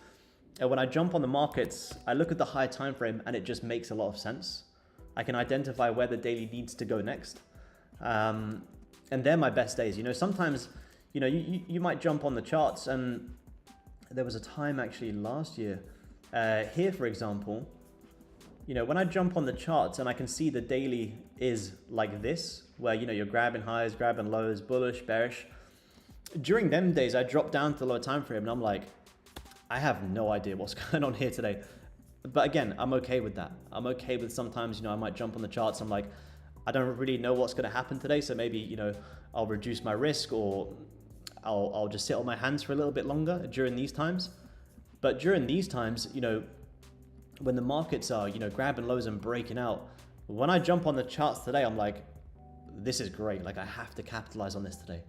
are when I jump on the markets, I look at the higher time frame and it just makes a lot of sense. I can identify where the daily needs to go next. And they're my best days. Sometimes, you might jump on the charts, and there was a time actually last year, here, for example, when I jump on the charts and I can see the daily is like this, where, you're grabbing highs, grabbing lows, bullish, bearish. During them days, I drop down to the lower time frame and I'm like, I have no idea what's going on here today. But again, I'm okay with that. I'm okay with sometimes, I might jump on the charts. I'm like, I don't really know what's going to happen today. So maybe, I'll reduce my risk, or I'll just sit on my hands for a little bit longer during these times. But during these times, when the markets are, grabbing lows and breaking out, when I jump on the charts today, I'm like, this is great. Like, I have to capitalize on this today.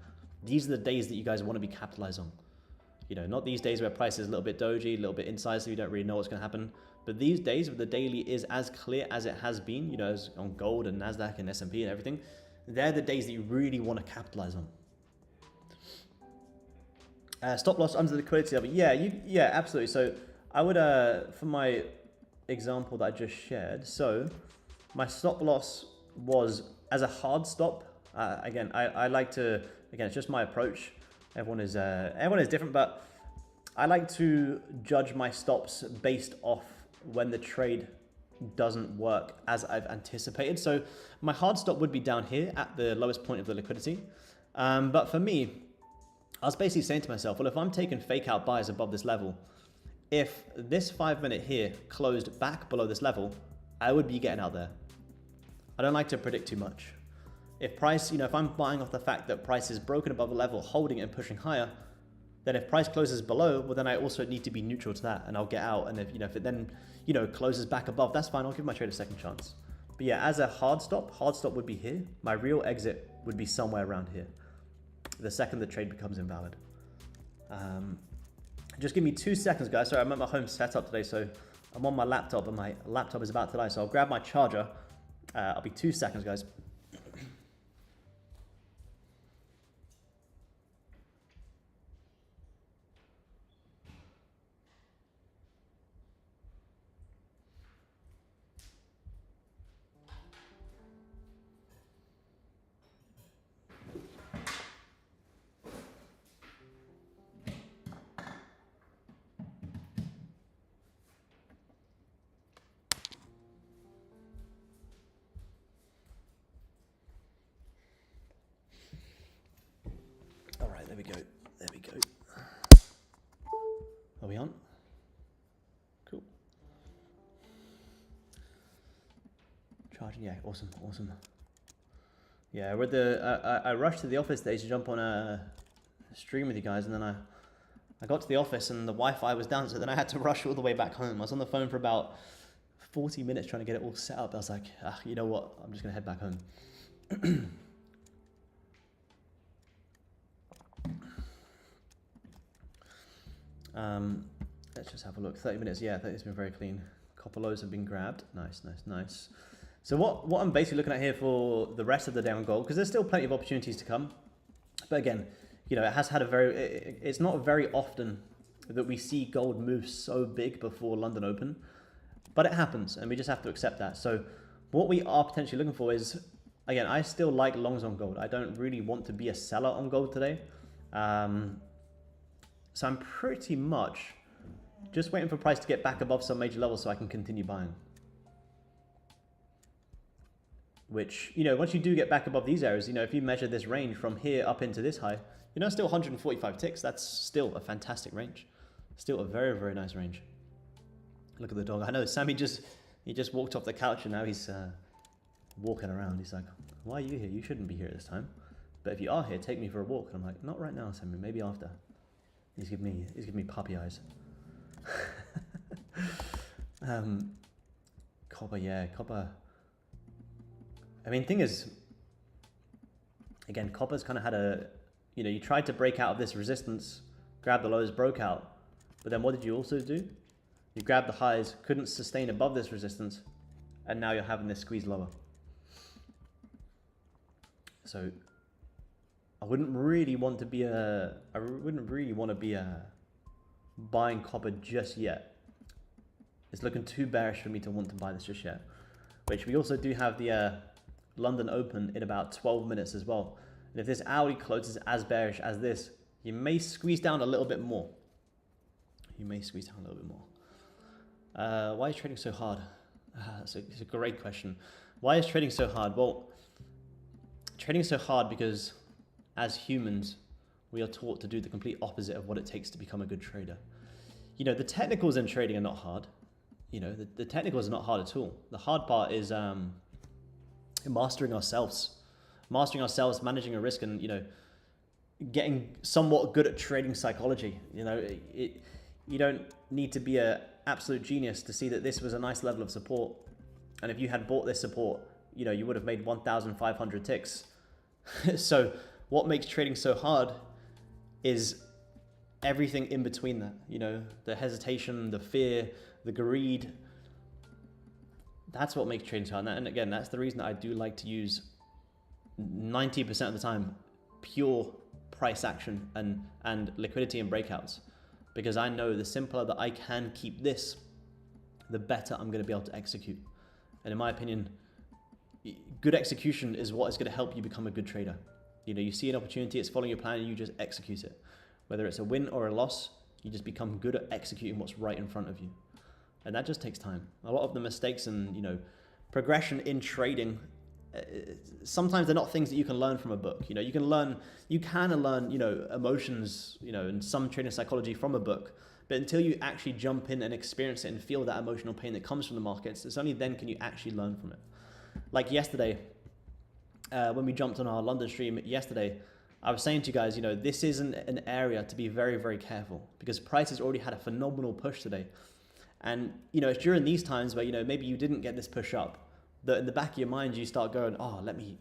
These are the days that you guys want to be capitalized on. Not these days where price is a little bit doji, a little bit inside, so you don't really know what's going to happen. But these days where the daily is as clear as it has been, as on gold and NASDAQ and S&P and everything, they're the days that you really want to capitalize on. Stop loss under the liquidity level. Yeah, absolutely. So I would, for my example that I just shared, so my stop loss was as a hard stop. Again, I like to, it's just my approach. Everyone is different, but I like to judge my stops based off when the trade doesn't work as I've anticipated. So my hard stop would be down here at the lowest point of the liquidity. But for me, I was basically saying to myself, well, if I'm taking fake out buys above this level, if this 5-minute here closed back below this level, I would be getting out there. I don't like to predict too much. If price, if I'm buying off the fact that price is broken above a level, holding it and pushing higher, then if price closes below, well, then I also need to be neutral to that and I'll get out. And if it then, closes back above, that's fine. I'll give my trade a second chance. But yeah, as a hard stop would be here. My real exit would be somewhere around here. The second the trade becomes invalid. Just give me 2 seconds, guys. Sorry, I'm at my home setup today, so I'm on my laptop and my laptop is about to die. So I'll grab my charger. I'll be 2 seconds, guys. we go. There we go. Are we on? Cool. Charging, yeah, awesome, awesome. Yeah, with I rushed to the office today to jump on a stream with you guys, and then I got to the office and the Wi-Fi was down, so then I had to rush all the way back home. I was on the phone for about 40 minutes trying to get it all set up. I was like, you know what? I'm just gonna head back home. Let's just have a look. 30 minutes, yeah, I think it's been very clean. Copper lows have been grabbed. Nice, nice, nice. So what I'm basically looking at here for the rest of the day on gold, because there's still plenty of opportunities to come. But again, you know, it has had a very, it's not very often that we see gold move so big before London Open, but it happens and we just have to accept that. So what we are potentially looking for is, again, I still like longs on gold. I don't really want to be a seller on gold today. So I'm pretty much just waiting for price to get back above some major levels so I can continue buying. Which, you know, once you do get back above these areas, you know, if you measure this range from here up into this high, you know, still 145 ticks. That's still a fantastic range. Still a very, very nice range. Look at the dog. I know Sammy he just walked off the couch and now he's walking around. He's like, why are you here? You shouldn't be here at this time. But if you are here, take me for a walk. And I'm like, not right now, Sammy, maybe after. He's giving me puppy eyes. Copper, yeah, copper. I mean, thing is, again, copper's kind of had a, you know, you tried to break out of this resistance, grab the lows, broke out, but then what did you also do? You grabbed the highs, couldn't sustain above this resistance, and now you're having this squeeze lower. So I wouldn't really want to be buying copper just yet. It's looking too bearish for me to want to buy this just yet. Which we also do have the London Open in about 12 minutes as well. And if this hourly closes as bearish as this, you may squeeze down a little bit more. Why is trading so hard? It's a great question. Why is trading so hard? Well, trading is so hard because as humans, we are taught to do the complete opposite of what it takes to become a good trader. You know, the technicals in trading are not hard. You know, the technicals are not hard at all. The hard part is mastering ourselves, managing a risk, and, you know, getting somewhat good at trading psychology. You know, you don't need to be an absolute genius to see that this was a nice level of support. And if you had bought this support, you know, you would have made 1,500 ticks. So what makes trading so hard is everything in between that, you know, the hesitation, the fear, the greed. That's what makes trading so hard. And again, that's the reason that I do like to use 90% of the time pure price action and liquidity and breakouts, because I know the simpler that I can keep this, the better I'm going to be able to execute. And in my opinion, good execution is what is going to help you become a good trader. You know, you see an opportunity, it's following your plan, and you just execute it. Whether it's a win or a loss, you just become good at executing what's right in front of you. And that just takes time. A lot of the mistakes and, you know, progression in trading, sometimes they're not things that you can learn from a book. You know, you can learn, you know, emotions, you know, and some trading psychology from a book. But until you actually jump in and experience it and feel that emotional pain that comes from the markets, it's only then can you actually learn from it. Like yesterday, when we jumped on our London stream yesterday, I was saying to you guys, you know, this isn't an area to be very, very careful, because price has already had a phenomenal push today. And, you know, it's during these times where, you know, maybe you didn't get this push up, that in the back of your mind, you start going, oh, let me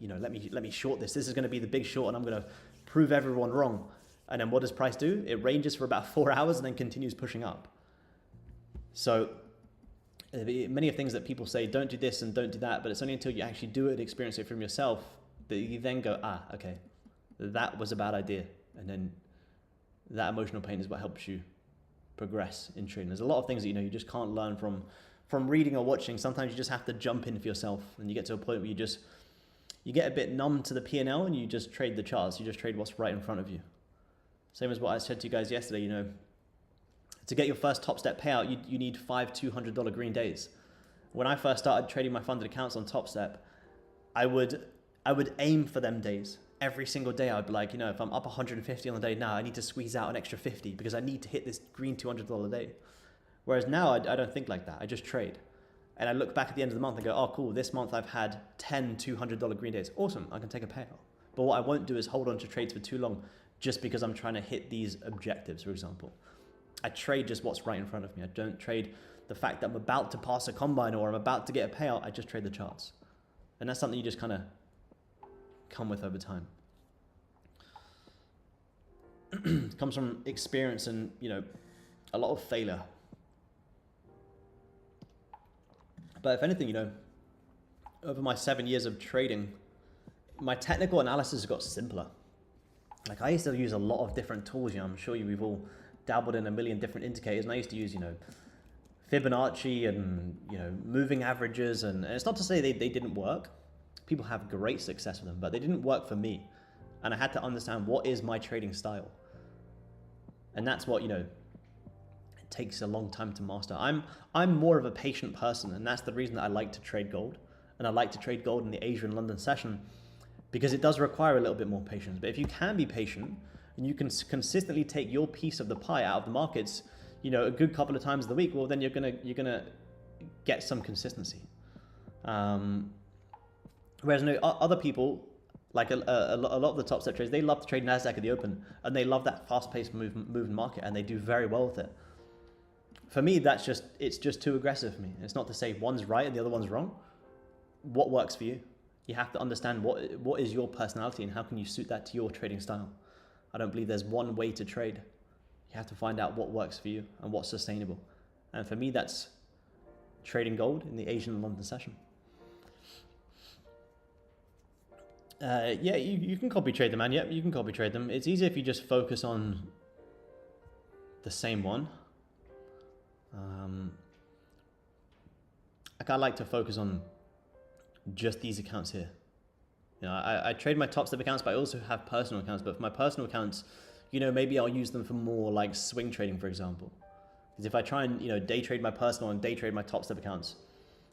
short this. This is going to be the big short and I'm going to prove everyone wrong. And then what does price do? It ranges for about 4 hours and then continues pushing up. So many of things that people say, don't do this and don't do that, but it's only until you actually do it and experience it from yourself that you then go, okay, that was a bad idea. And then that emotional pain is what helps you progress in trading. There's a lot of things that, you know, you just can't learn from reading or watching. Sometimes you just have to jump in for yourself, and you get to a point where you get a bit numb to the P&L and you just trade the charts. You just trade what's right in front of you. Same as what I said to you guys yesterday, you know, to get your first Topstep payout, you need 5 $200 green days. When I first started trading my funded accounts on Topstep, I would aim for them days every single day I'd be like, you know, if I'm up 150 on the day now, I need to squeeze out an extra 50 because I need to hit this green $200 day. Whereas now I don't think like that. I just trade. And I look back at the end of the month and go, oh, cool, this month I've had 10 $200 green days. Awesome, I can take a payout. But what I won't do is hold on to trades for too long just because I'm trying to hit these objectives, for example. I trade just what's right in front of me. I don't trade the fact that I'm about to pass a combine or I'm about to get a payout. I just trade the charts. And that's something you just kind of come with over time. It comes from experience and, you know, a lot of failure. But if anything, you know, over my 7 years of trading, my technical analysis has got simpler. Like I used to use a lot of different tools, you know, I'm sure we've all dabbled in a million different indicators, and I used to use, you know, Fibonacci and, you know, moving averages, and it's not to say they didn't work. People have great success with them, but they didn't work for me. And I had to understand what is my trading style. And that's what, you know, it takes a long time to master. I'm more of a patient person, and that's the reason that I like to trade gold. And I like to trade gold in the Asia and London session because it does require a little bit more patience. But if you can be patient and you can consistently take your piece of the pie out of the markets, you know, a good couple of times of the week, well, then you're gonna get some consistency. Whereas, you know, other people, like a lot of the top step traders, they love to trade NASDAQ at the open, and they love that fast-paced moving market, and they do very well with it. For me, it's just too aggressive for me. It's not to say one's right and the other one's wrong. What works for you? You have to understand what is your personality and how can you suit that to your trading style. I don't believe there's one way to trade. You have to find out what works for you and what's sustainable. And for me, that's trading gold in the Asian and London session. Yeah, you can copy trade them, man. Yep, you can copy trade them. It's easier if you just focus on the same one. Like I like to focus on just these accounts here. You know, I trade my Topstep accounts, but I also have personal accounts. But for my personal accounts, you know, maybe I'll use them for more like swing trading, for example. Because if I try and, you know, day trade my personal and day trade my Topstep accounts,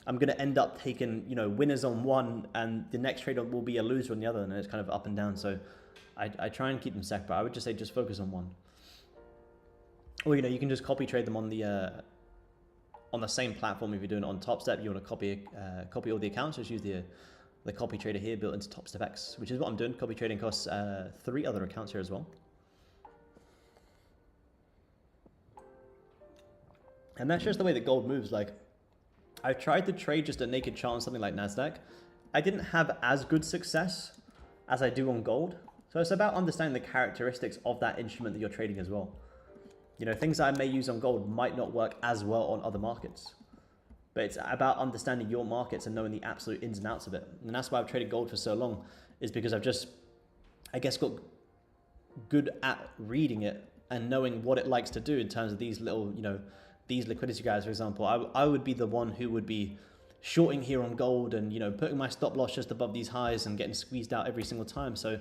I'm going to end up taking, you know, winners on one and the next trade will be a loser on the other, and it's kind of up and down. So I try and keep them separate. I would just say just focus on one. Or, you know, you can just copy trade them on the same platform. If you're doing it on Topstep, you want to copy all the accounts, just use the copy trader here built into Topstep X, which is what I'm doing. Copy trading costs 3 other accounts here as well. And that's just the way that gold moves. Like, I tried to trade just a naked chart on something like NASDAQ. I didn't have as good success as I do on gold. So it's about understanding the characteristics of that instrument that you're trading as well. You know, things I may use on gold might not work as well on other markets. But it's about understanding your markets and knowing the absolute ins and outs of it. And that's why I've traded gold for so long, is because I've just, I guess, got good at reading it and knowing what it likes to do in terms of these little, you know, these liquidity guys, for example. I would be the one who would be shorting here on gold and, you know, putting my stop loss just above these highs and getting squeezed out every single time. So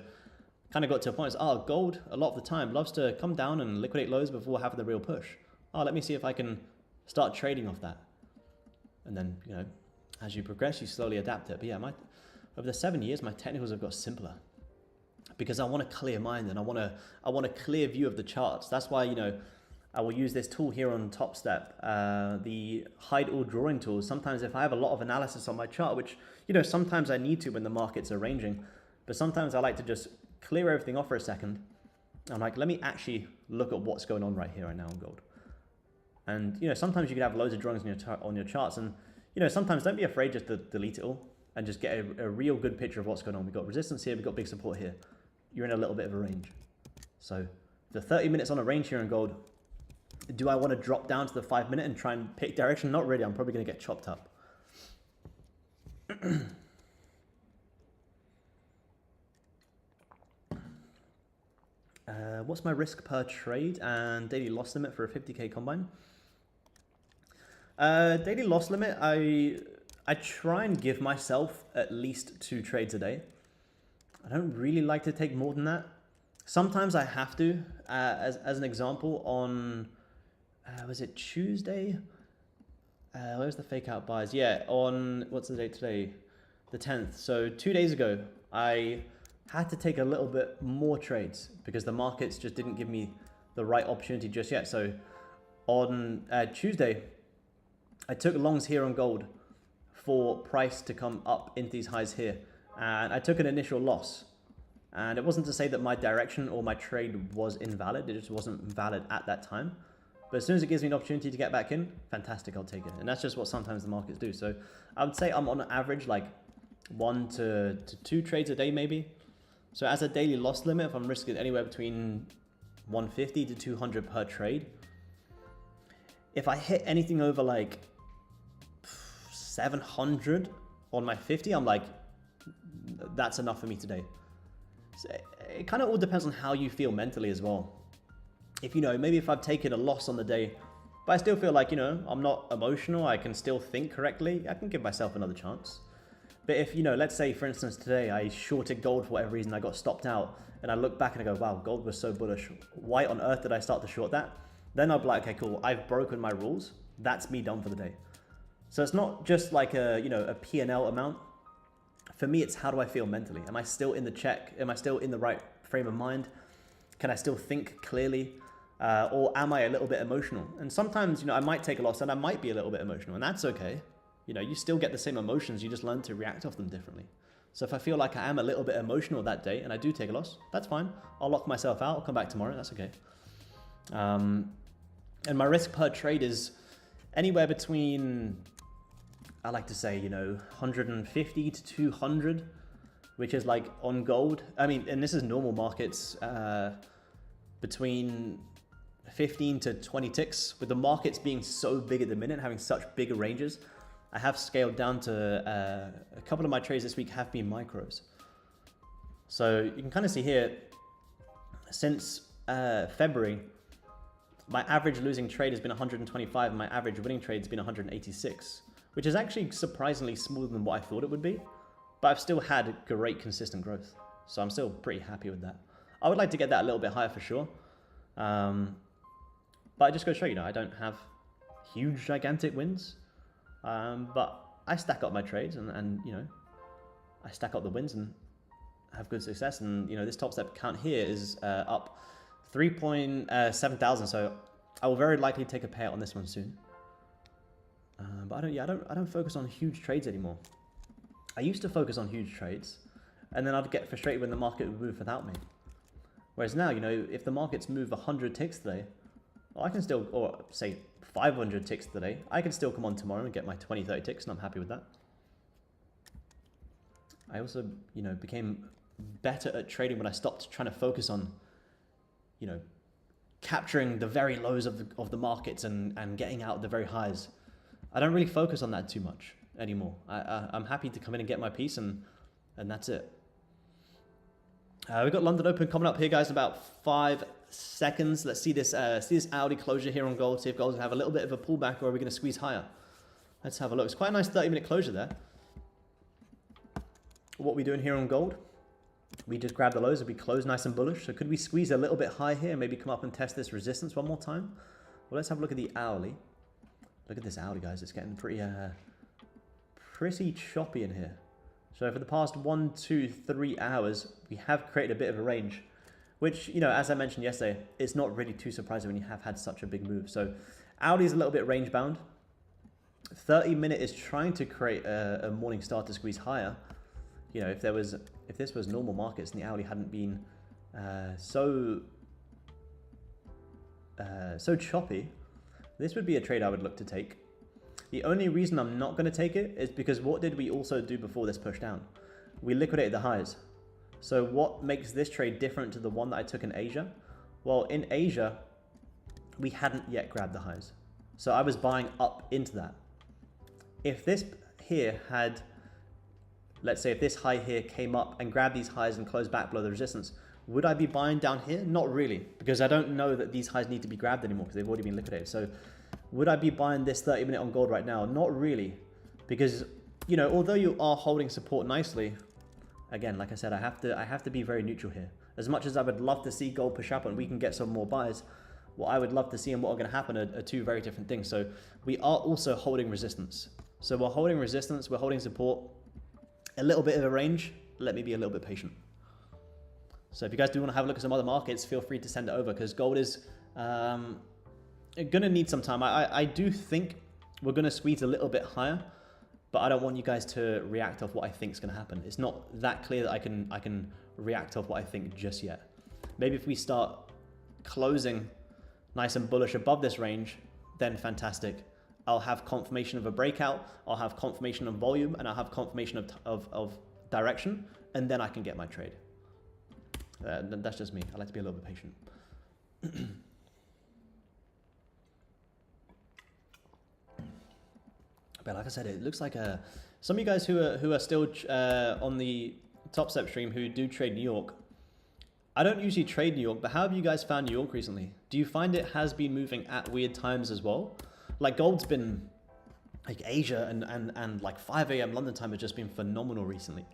kind of got to a point, gold a lot of the time loves to come down and liquidate lows before having the real push. Let me see if I can start trading off that. And then, you know, as you progress, you slowly adapt it. But yeah, over the 7 years, my technicals have got simpler because I want a clear mind and I want a clear view of the charts. That's why, you know, I will use this tool here on Topstep, the hide all drawing tool. Sometimes if I have a lot of analysis on my chart, which, you know, sometimes I need to when the markets are ranging, but sometimes I like to just clear everything off for a second. I'm like, let me actually look at what's going on right here, right now in gold. And, you know, sometimes you can have loads of drawings on your charts, and, you know, sometimes don't be afraid just to delete it all and just get a real good picture of what's going on. We've got resistance here, we've got big support here. You're in a little bit of a range. So the 30 minutes on a range here in gold, do I want to drop down to the 5 minute and try and pick direction? Not really. I'm probably going to get chopped up. What's my risk per trade and daily loss limit for a 50k combine? Daily loss limit, I try and give myself at least 2 trades a day. I don't really like to take more than that. Sometimes I have to. As an example, on was it Tuesday? Where's the fake out buys? Yeah, on, what's the date today? The 10th. So 2 days ago, I had to take a little bit more trades because the markets just didn't give me the right opportunity just yet. So on Tuesday, I took longs here on gold for price to come up into these highs here. And I took an initial loss. And it wasn't to say that my direction or my trade was invalid. It just wasn't valid at that time. But as soon as it gives me an opportunity to get back in, fantastic, I'll take it. And that's just what sometimes the markets do. So I would say I'm on average like 1 to 2 trades a day maybe. So as a daily loss limit, if I'm risking anywhere between 150 to 200 per trade, if I hit anything over like 700 on my 50, I'm like, that's enough for me today. So it kind of all depends on how you feel mentally as well. If, you know, maybe if I've taken a loss on the day, but I still feel like, you know, I'm not emotional, I can still think correctly, I can give myself another chance. But if, you know, let's say, for instance, today I shorted gold for whatever reason, I got stopped out, and I look back and I go, wow, gold was so bullish. Why on earth did I start to short that? Then I'll be like, okay, cool, I've broken my rules. That's me done for the day. So it's not just like a, you know, a P&L amount. For me, it's how do I feel mentally? Am I still in the check? Am I still in the right frame of mind? Can I still think clearly? Or am I a little bit emotional? And sometimes, you know, I might take a loss and I might be a little bit emotional, and that's okay. You know, you still get the same emotions, you just learn to react off them differently. So if I feel like I am a little bit emotional that day and I do take a loss, that's fine. I'll lock myself out, I'll come back tomorrow, that's okay. And my risk per trade is anywhere between, I like to say, you know, 150 to 200, which is like on gold. I mean, and this is normal markets, between 15 to 20 ticks. With the markets being so big at the minute, having such bigger ranges, I have scaled down to a couple of my trades this week have been micros. So you can kind of see here, since February, my average losing trade has been 125 and my average winning trade has been 186, which is actually surprisingly smaller than what I thought it would be. But I've still had great consistent growth. So I'm still pretty happy with that. I would like to get that a little bit higher for sure. But I just go show, you know, I don't have huge, gigantic wins. But I stack up my trades and, you know, I stack up the wins and have good success. And, you know, this Topstep account here is up 3.7 thousand. So I will very likely take a payout on this one soon. But I don't focus on huge trades anymore. I used to focus on huge trades and then I'd get frustrated when the market would move without me. Whereas now, you know, if the markets move 100 ticks today, well, I can still, or say 500 ticks today, I can still come on tomorrow and get my 20, 30 ticks, and I'm happy with that. I also, you know, became better at trading when I stopped trying to focus on, you know, capturing the very lows of the markets and getting out the very highs. I don't really focus on that too much anymore. I'm happy to come in and get my piece, and that's it. We've got London Open coming up here, guys, in about 5 seconds. Let's see this hourly closure here on gold. See if gold's gonna have a little bit of a pullback, or are we gonna squeeze higher? Let's have a look. It's quite a nice 30-minute closure there. What are we doing here on gold? We just grab the lows and we close nice and bullish. So could we squeeze a little bit high here, maybe come up and test this resistance one more time? Well, let's have a look at the hourly. Look at this hourly, guys. It's getting pretty choppy in here. So for the past 1, 2, 3 hours, we have created a bit of a range, which, you know, as I mentioned yesterday, it's not really too surprising when you have had such a big move. So hourly is a little bit range bound. 30-minute is trying to create a morning star to squeeze higher. You know, if this was normal markets and the hourly hadn't been so choppy, this would be a trade I would look to take. The only reason I'm not going to take it is because what did we also do before this push down? We liquidated the highs. So what makes this trade different to the one that I took in Asia? Well, in Asia, we hadn't yet grabbed the highs. So I was buying up into that. If this here had, let's say if this high here came up and grabbed these highs and closed back below the resistance, would I be buying down here? Not really, because I don't know that these highs need to be grabbed anymore because they've already been liquidated. So would I be buying this 30-minute on gold right now? Not really, because, you know, although you are holding support nicely, again, like I said, I have to be very neutral here. As much as I would love to see gold push up and we can get some more buys, what I would love to see and what are going to happen are two very different things. So we are also holding resistance. So we're holding resistance, we're holding support, a little bit of a range. Let me be a little bit patient. So if you guys do want to have a look at some other markets, feel free to send it over, because gold is going to need some time. I do think we're going to squeeze a little bit higher, but I don't want you guys to react off what I think is going to happen. It's not that clear that I can react off what I think just yet. Maybe if we start closing nice and bullish above this range, then fantastic. I'll have confirmation of a breakout, I'll have confirmation of volume, and I'll have confirmation of direction, and then I can get my trade. That's just me. I like to be a little bit patient. But like I said, it looks like some of you guys who are still on the Topstep stream who do trade New York. I don't usually trade New York, but how have you guys found New York recently? Do you find it has been moving at weird times as well? Like gold's been, like Asia and like 5 a.m. London time has just been phenomenal recently.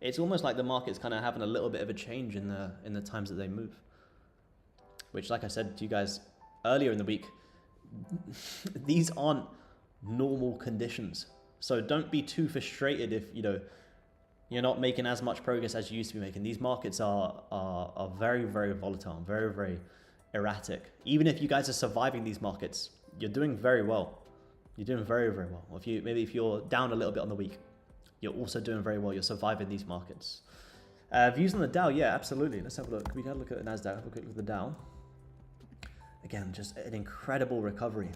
It's almost like the market's kind of having a little bit of a change in the times that they move. Which, like I said to you guys earlier in the week, these aren't normal conditions. So don't be too frustrated if you're not making as much progress as you used to be making. These markets are very, very volatile, very, very erratic. Even if you guys are surviving these markets, you're doing very well. You're doing very, very well. If you're down a little bit on the week, you're also doing very well. You're surviving these markets. Views on the Dow, yeah, absolutely. Let's have a look. We got to look at the Nasdaq. Have a quick look at the Dow. Again, just an incredible recovery.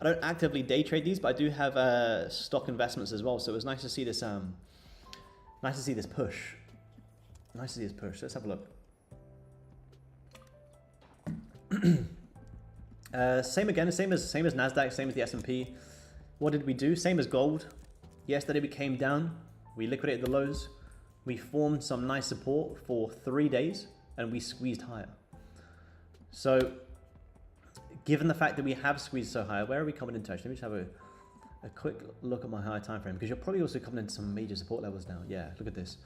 I don't actively day trade these, but I do have stock investments as well. So it was nice to see this. Nice to see this push. Nice to see this push. Let's have a look. Same as Nasdaq, same as the S&P. What did we do? Same as gold. Yesterday we came down, we liquidated the lows, we formed some nice support for 3 days, and we squeezed higher. So, given the fact that we have squeezed so high, where are we coming into? Actually, let me just have a quick look at my higher time frame, because you're probably also coming into some major support levels now. Yeah, look at this.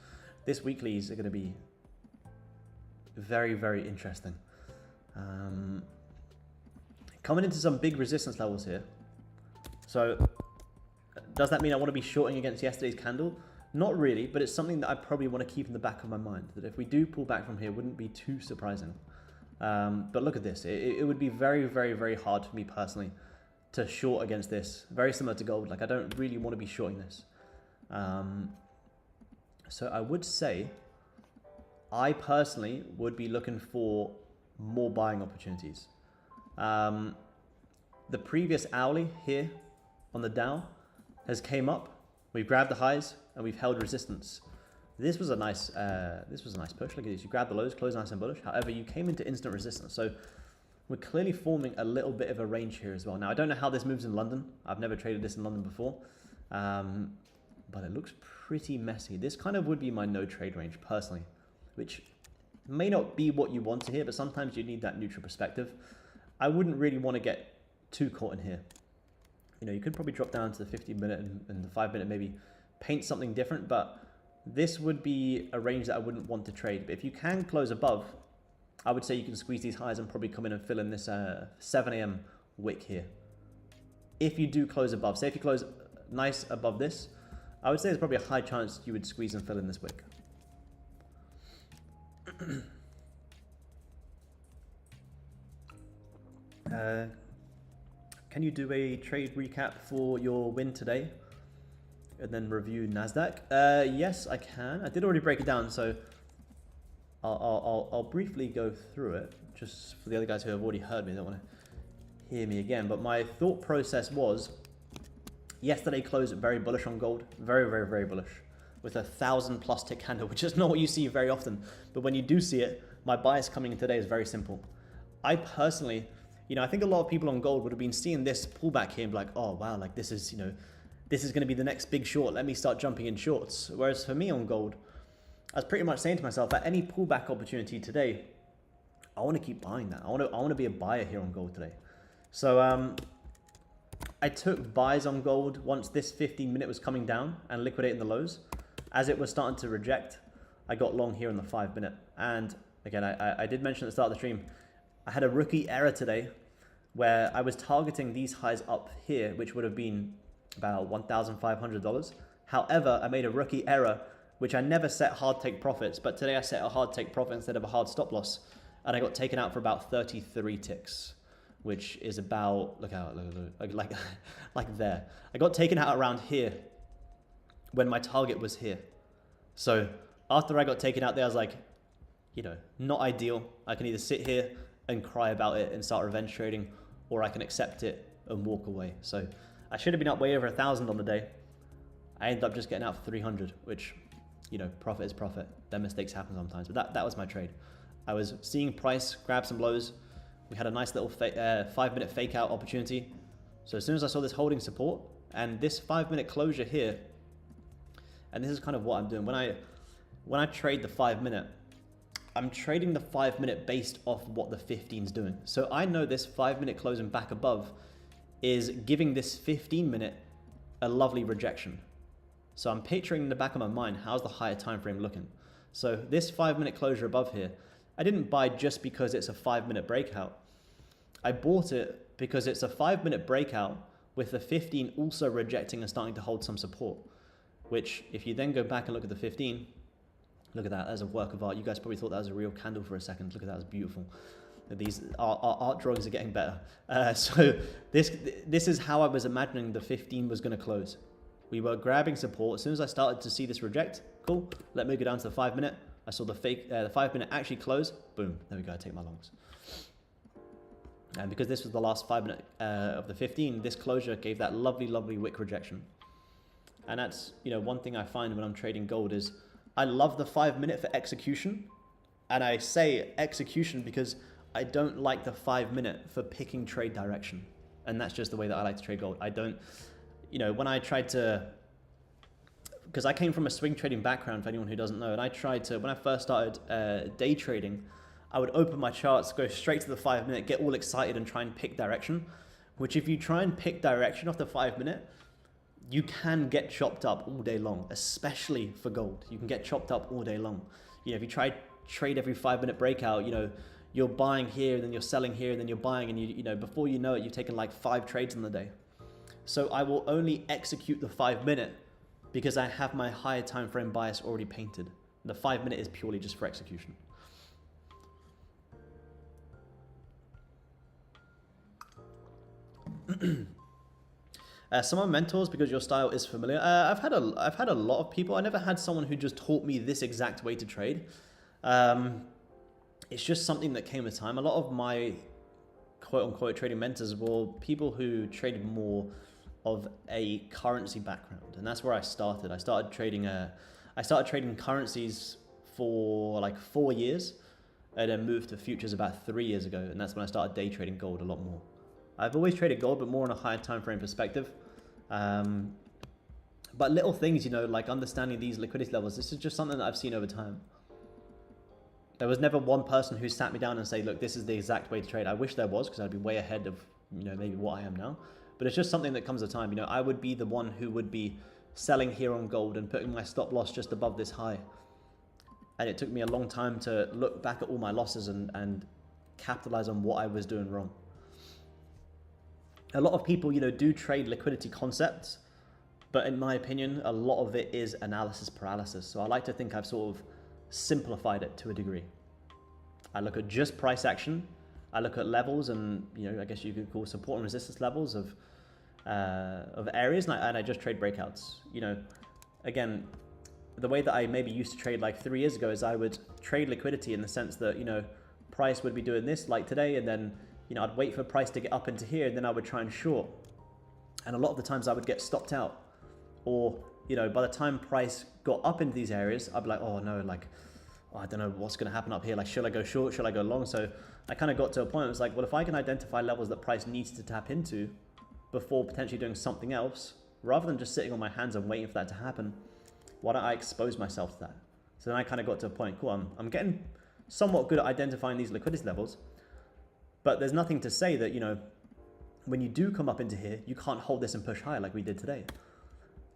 This weeklies are going to be very, very interesting. Coming into some big resistance levels here. So, does that mean I want to be shorting against yesterday's candle? Not really, but it's something that I probably want to keep in the back of my mind, that if we do pull back from here, wouldn't be too surprising. But look at this. It would be very, very, very hard for me personally to short against this. Very similar to gold. Like, I don't really want to be shorting this. So I would say I personally would be looking for more buying opportunities. The previous hourly here on the Dow has came up. We've grabbed the highs and we've held resistance. This was a nice push. Look at this. You grabbed the lows, closed nice and bullish. However, you came into instant resistance. So we're clearly forming a little bit of a range here as well. Now, I don't know how this moves in London. I've never traded this in London before. But it looks pretty messy. This kind of would be my no trade range personally, which may not be what you want to hear, but sometimes you need that neutral perspective. I wouldn't really want to get too caught in here. You could probably drop down to the 15-minute and the 5-minute, maybe paint something different, but this would be a range that I wouldn't want to trade. But if you can close above, I would say you can squeeze these highs and probably come in and fill in this 7 a.m. wick here. If you do close above, say if you close nice above this, I would say there's probably a high chance you would squeeze and fill in this wick. Can you do a trade recap for your win today and then review Nasdaq? Yes, I can. I did already break it down, so I'll briefly go through it just for the other guys who have already heard me. They don't want to hear me again. But my thought process was yesterday closed very bullish on gold, very, very, very bullish, with a 1,000+ tick candle, which is not what you see very often. But when you do see it, my bias coming in today is very simple. I personally, I think a lot of people on gold would have been seeing this pullback here and be like, oh wow, like this is going to be the next big short. Let me start jumping in shorts. Whereas for me on gold, I was pretty much saying to myself, at any pullback opportunity today, I want to keep buying that. I want to be a buyer here on gold today. So I took buys on gold once this 15-minute was coming down and liquidating the lows. As it was starting to reject, I got long here on the 5-minute. And again, I did mention at the start of the stream, I had a rookie error today where I was targeting these highs up here, which would have been about $1,500. However, I made a rookie error which I never set hard take profits, but today I set a hard take profit instead of a hard stop loss, and I got taken out for about 33 ticks, which is about, look out, look, like there. I got taken out around here when my target was here. So after I got taken out there, I was like, you know, not ideal. I can either sit here and cry about it and start revenge trading, or I can accept it and walk away. So I should have been up way over 1,000 on the day. I ended up just getting out for 300, which, you know, profit is profit. Then mistakes happen sometimes, but that was my trade. I was seeing price grab some lows. We had a nice little 5-minute fake out opportunity. So as soon as I saw this holding support and this 5-minute closure here, and this is kind of what I'm doing. When I trade the 5-minute, I'm trading the 5-minute based off what the 15's doing. So I know this 5-minute closing back above is giving this 15-minute a lovely rejection. So I'm picturing in the back of my mind, how's the higher time frame looking? So this 5-minute closure above here, I didn't buy just because it's a 5-minute breakout. I bought it because it's a 5-minute breakout with the 15 also rejecting and starting to hold some support, which if you then go back and look at the 15, look at that as a work of art. You guys probably thought that was a real candle for a second. Look at that, it's beautiful. These our art drawings are getting better. So this is how I was imagining the 15 was going to close. We were grabbing support. As soon as I started to see this reject, cool, let me go down to the 5-minute. I saw the 5-minute actually close. Boom, there we go, I take my longs. And because this was the last 5-minute of the 15, this closure gave that lovely, lovely wick rejection. And that's, you know, one thing I find when I'm trading gold is I love the 5-minute for execution. And I say execution because I don't like the 5-minute for picking trade direction. And that's just the way that I like to trade gold. I don't, you know, when I tried to, because I came from a swing trading background, for anyone who doesn't know, and I tried to, when I first started day trading, I would open my charts, go straight to the 5-minute, get all excited and try and pick direction, which if you try and pick direction off the 5-minute, you can get chopped up all day long, especially for gold. You can get chopped up all day long. You know, if you try trade every 5-minute breakout, you know, you're buying here, and then you're selling here, and then you're buying, and you know, before you know it, you've taken like 5 trades in the day. So I will only execute the 5-minute because I have my higher time frame bias already painted. The 5-minute is purely just for execution. Some of my mentors, because your style is familiar. I've had a lot of people. I never had someone who just taught me this exact way to trade. It's just something that came with time. A lot of my quote-unquote trading mentors were people who traded more of a currency background, and that's where I started. I started trading currencies for like 4 years, and then moved to futures about 3 years ago, and that's when I started day trading gold a lot more. I've always traded gold, but more on a higher time frame perspective. But little things, you know, like understanding these liquidity levels, this is just something that I've seen over time. There was never one person who sat me down and said, look, this is the exact way to trade. I wish there was, because I'd be way ahead of, you know, maybe what I am now. But it's just something that comes with time. You know, I would be the one who would be selling here on gold and putting my stop loss just above this high. And it took me a long time to look back at all my losses and capitalize on what I was doing wrong. A lot of people, you know, do trade liquidity concepts, but in my opinion, a lot of it is analysis paralysis. So I like to think I've sort of simplified it to a degree. I look at just price action. I look at levels, and, you know, I guess you could call support and resistance levels of areas, and I just trade breakouts. You know, again, the way that I maybe used to trade like 3 years ago is I would trade liquidity in the sense that, you know, price would be doing this like today, and then, you know, I'd wait for price to get up into here, and then I would try and short. And a lot of the times I would get stopped out. Or, you know, by the time price got up into these areas, I'd be like, oh no, like, oh, I don't know what's going to happen up here. Like, should I go short? Should I go long? So I kind of got to a point where it's like, well, if I can identify levels that price needs to tap into before potentially doing something else, rather than just sitting on my hands and waiting for that to happen, why don't I expose myself to that? So then I kind of got to a point, cool, I'm getting somewhat good at identifying these liquidity levels, but there's nothing to say that, you know, when you do come up into here, you can't hold this and push higher like we did today.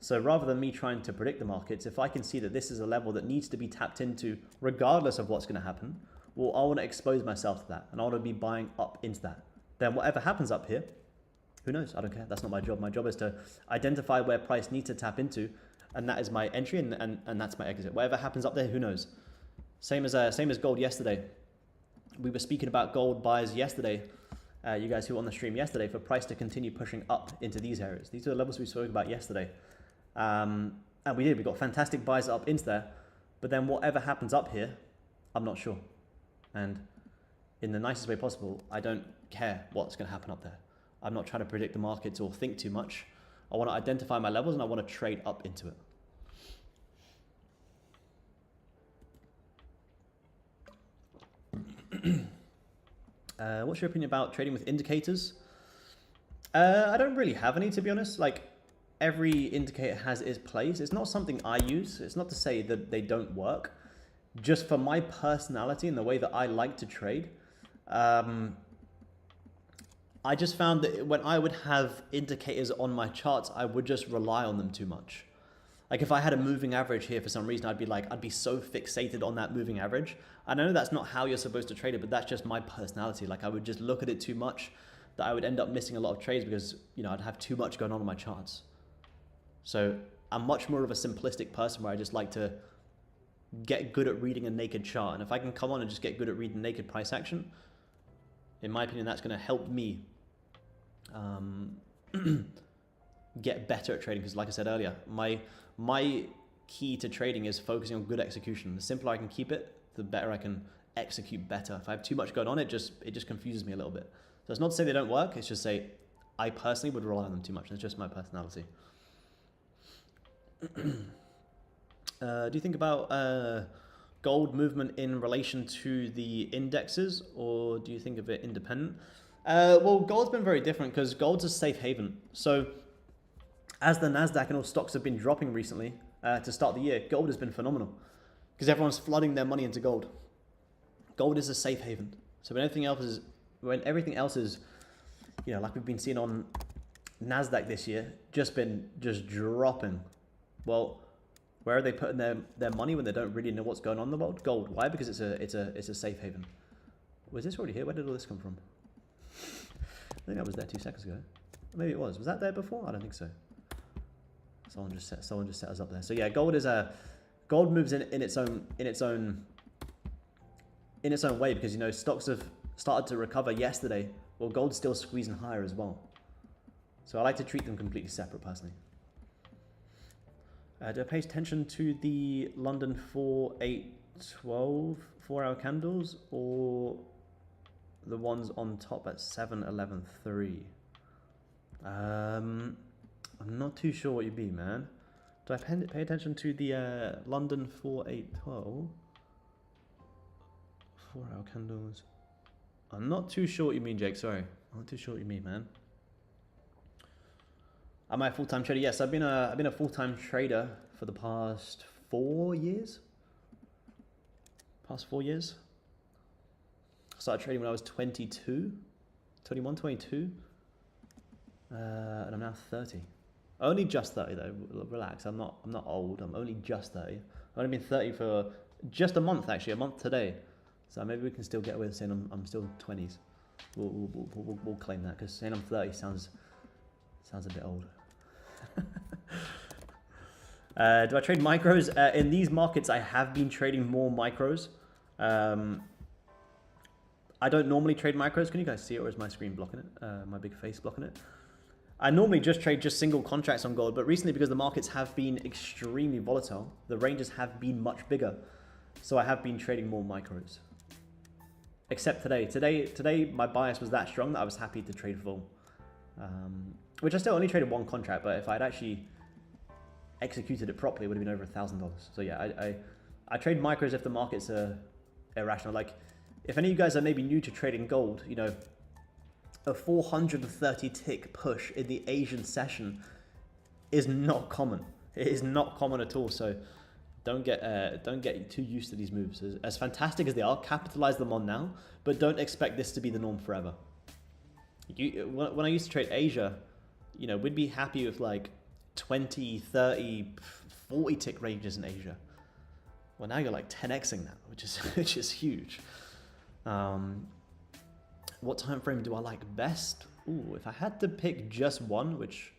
So rather than me trying to predict the markets, if I can see that this is a level that needs to be tapped into regardless of what's going to happen, well, I want to expose myself to that, and I want to be buying up into that. Then whatever happens up here, who knows? I don't care. That's not my job. My job is to identify where price needs to tap into and that is my entry, and that's my exit. Whatever happens up there, who knows? Same as gold yesterday. We were speaking about gold buys yesterday, you guys who were on the stream yesterday, for price to continue pushing up into these areas. These are the levels we spoke about yesterday. And we did. We got fantastic buys up into there. But then whatever happens up here, I'm not sure. And in the nicest way possible, I don't care what's going to happen up there. I'm not trying to predict the markets or think too much. I want to identify my levels and I want to trade up into it. What's your opinion about trading with indicators? I don't really have any, to be honest. Like, every indicator has its place. It's not something I use. It's not to say that they don't work. Just for my personality and the way that I like to trade, I just found that when I would have indicators on my charts, I would just rely on them too much. Like if I had a moving average here for some reason, I'd be so fixated on that moving average. I know that's not how you're supposed to trade it, but that's just my personality. Like I would just look at it too much that I would end up missing a lot of trades because, you know, I'd have too much going on my charts. So I'm much more of a simplistic person where I just like to get good at reading a naked chart. And if I can come on and just get good at reading naked price action, in my opinion, that's going to help me get better at trading. Because like I said earlier, my key to trading is focusing on good execution. The simpler I can keep it, the better I can execute better. If I have too much going on, it just confuses me a little bit. So it's not to say they don't work. It's just say I personally would rely on them too much. It's just my personality. Do you think about gold movement in relation to the indexes, or do you think of it independent? Well, gold's been very different because gold's a safe haven. So as the NASDAQ and all stocks have been dropping recently to start the year, gold has been phenomenal because everyone's flooding their money into gold. Gold is a safe haven. So when everything else is, you know, like we've been seeing on NASDAQ this year, just dropping. Well, where are they putting their money when they don't really know what's going on in the world? Gold. Why? Because it's a safe haven. Was this already here? Where did all this come from? I think I was there 2 seconds ago. Maybe it was. Was that there before? I don't think so. Someone just set us up there. So yeah, gold moves in its own way because, you know, stocks have started to recover yesterday. Well, gold's still squeezing higher as well. So I like to treat them completely separate personally. Do I pay attention to the London 4-8-12 4-hour candles or the ones on top at 7-11-3? I'm not too sure what you mean, man. Do I pay attention to the London 4-8-12 4-hour candles? I'm not too sure what you mean, Jake. Sorry, I'm not too sure what you mean, man. Am I a full-time trader? Yes, I've been a full-time trader for the past 4 years. I started trading when I was 21, 22. And I'm now 30. Only just 30 though. Relax. I'm not old. I'm only just 30. I've only been 30 for just a month actually. A month today. So maybe we can still get away with saying I'm still 20s. We'll claim that because saying I'm 30 sounds a bit old. Do I trade micros? In these markets, I have been trading more micros. I don't normally trade micros. Can you guys see it, or is my screen blocking it? My big face blocking it? I normally just trade single contracts on gold, but recently because the markets have been extremely volatile, the ranges have been much bigger. So I have been trading more micros. Except today. Today my bias was that strong that I was happy to trade full. Which I still only traded one contract, but if I'd actually executed it properly, it would have been over $1,000. So yeah, I trade micros if the markets are irrational. Like, if any of you guys are maybe new to trading gold, you know, a 430 tick push in the Asian session is not common. It is not common at all. So don't get too used to these moves. As fantastic as they are, capitalize them on now, but don't expect this to be the norm forever. When I used to trade Asia, you know, we'd be happy with like 20, 30, 40 tick ranges in Asia. Well, now you're like 10xing that, which is huge. What time frame do I like best? Ooh, if I had to pick just one, which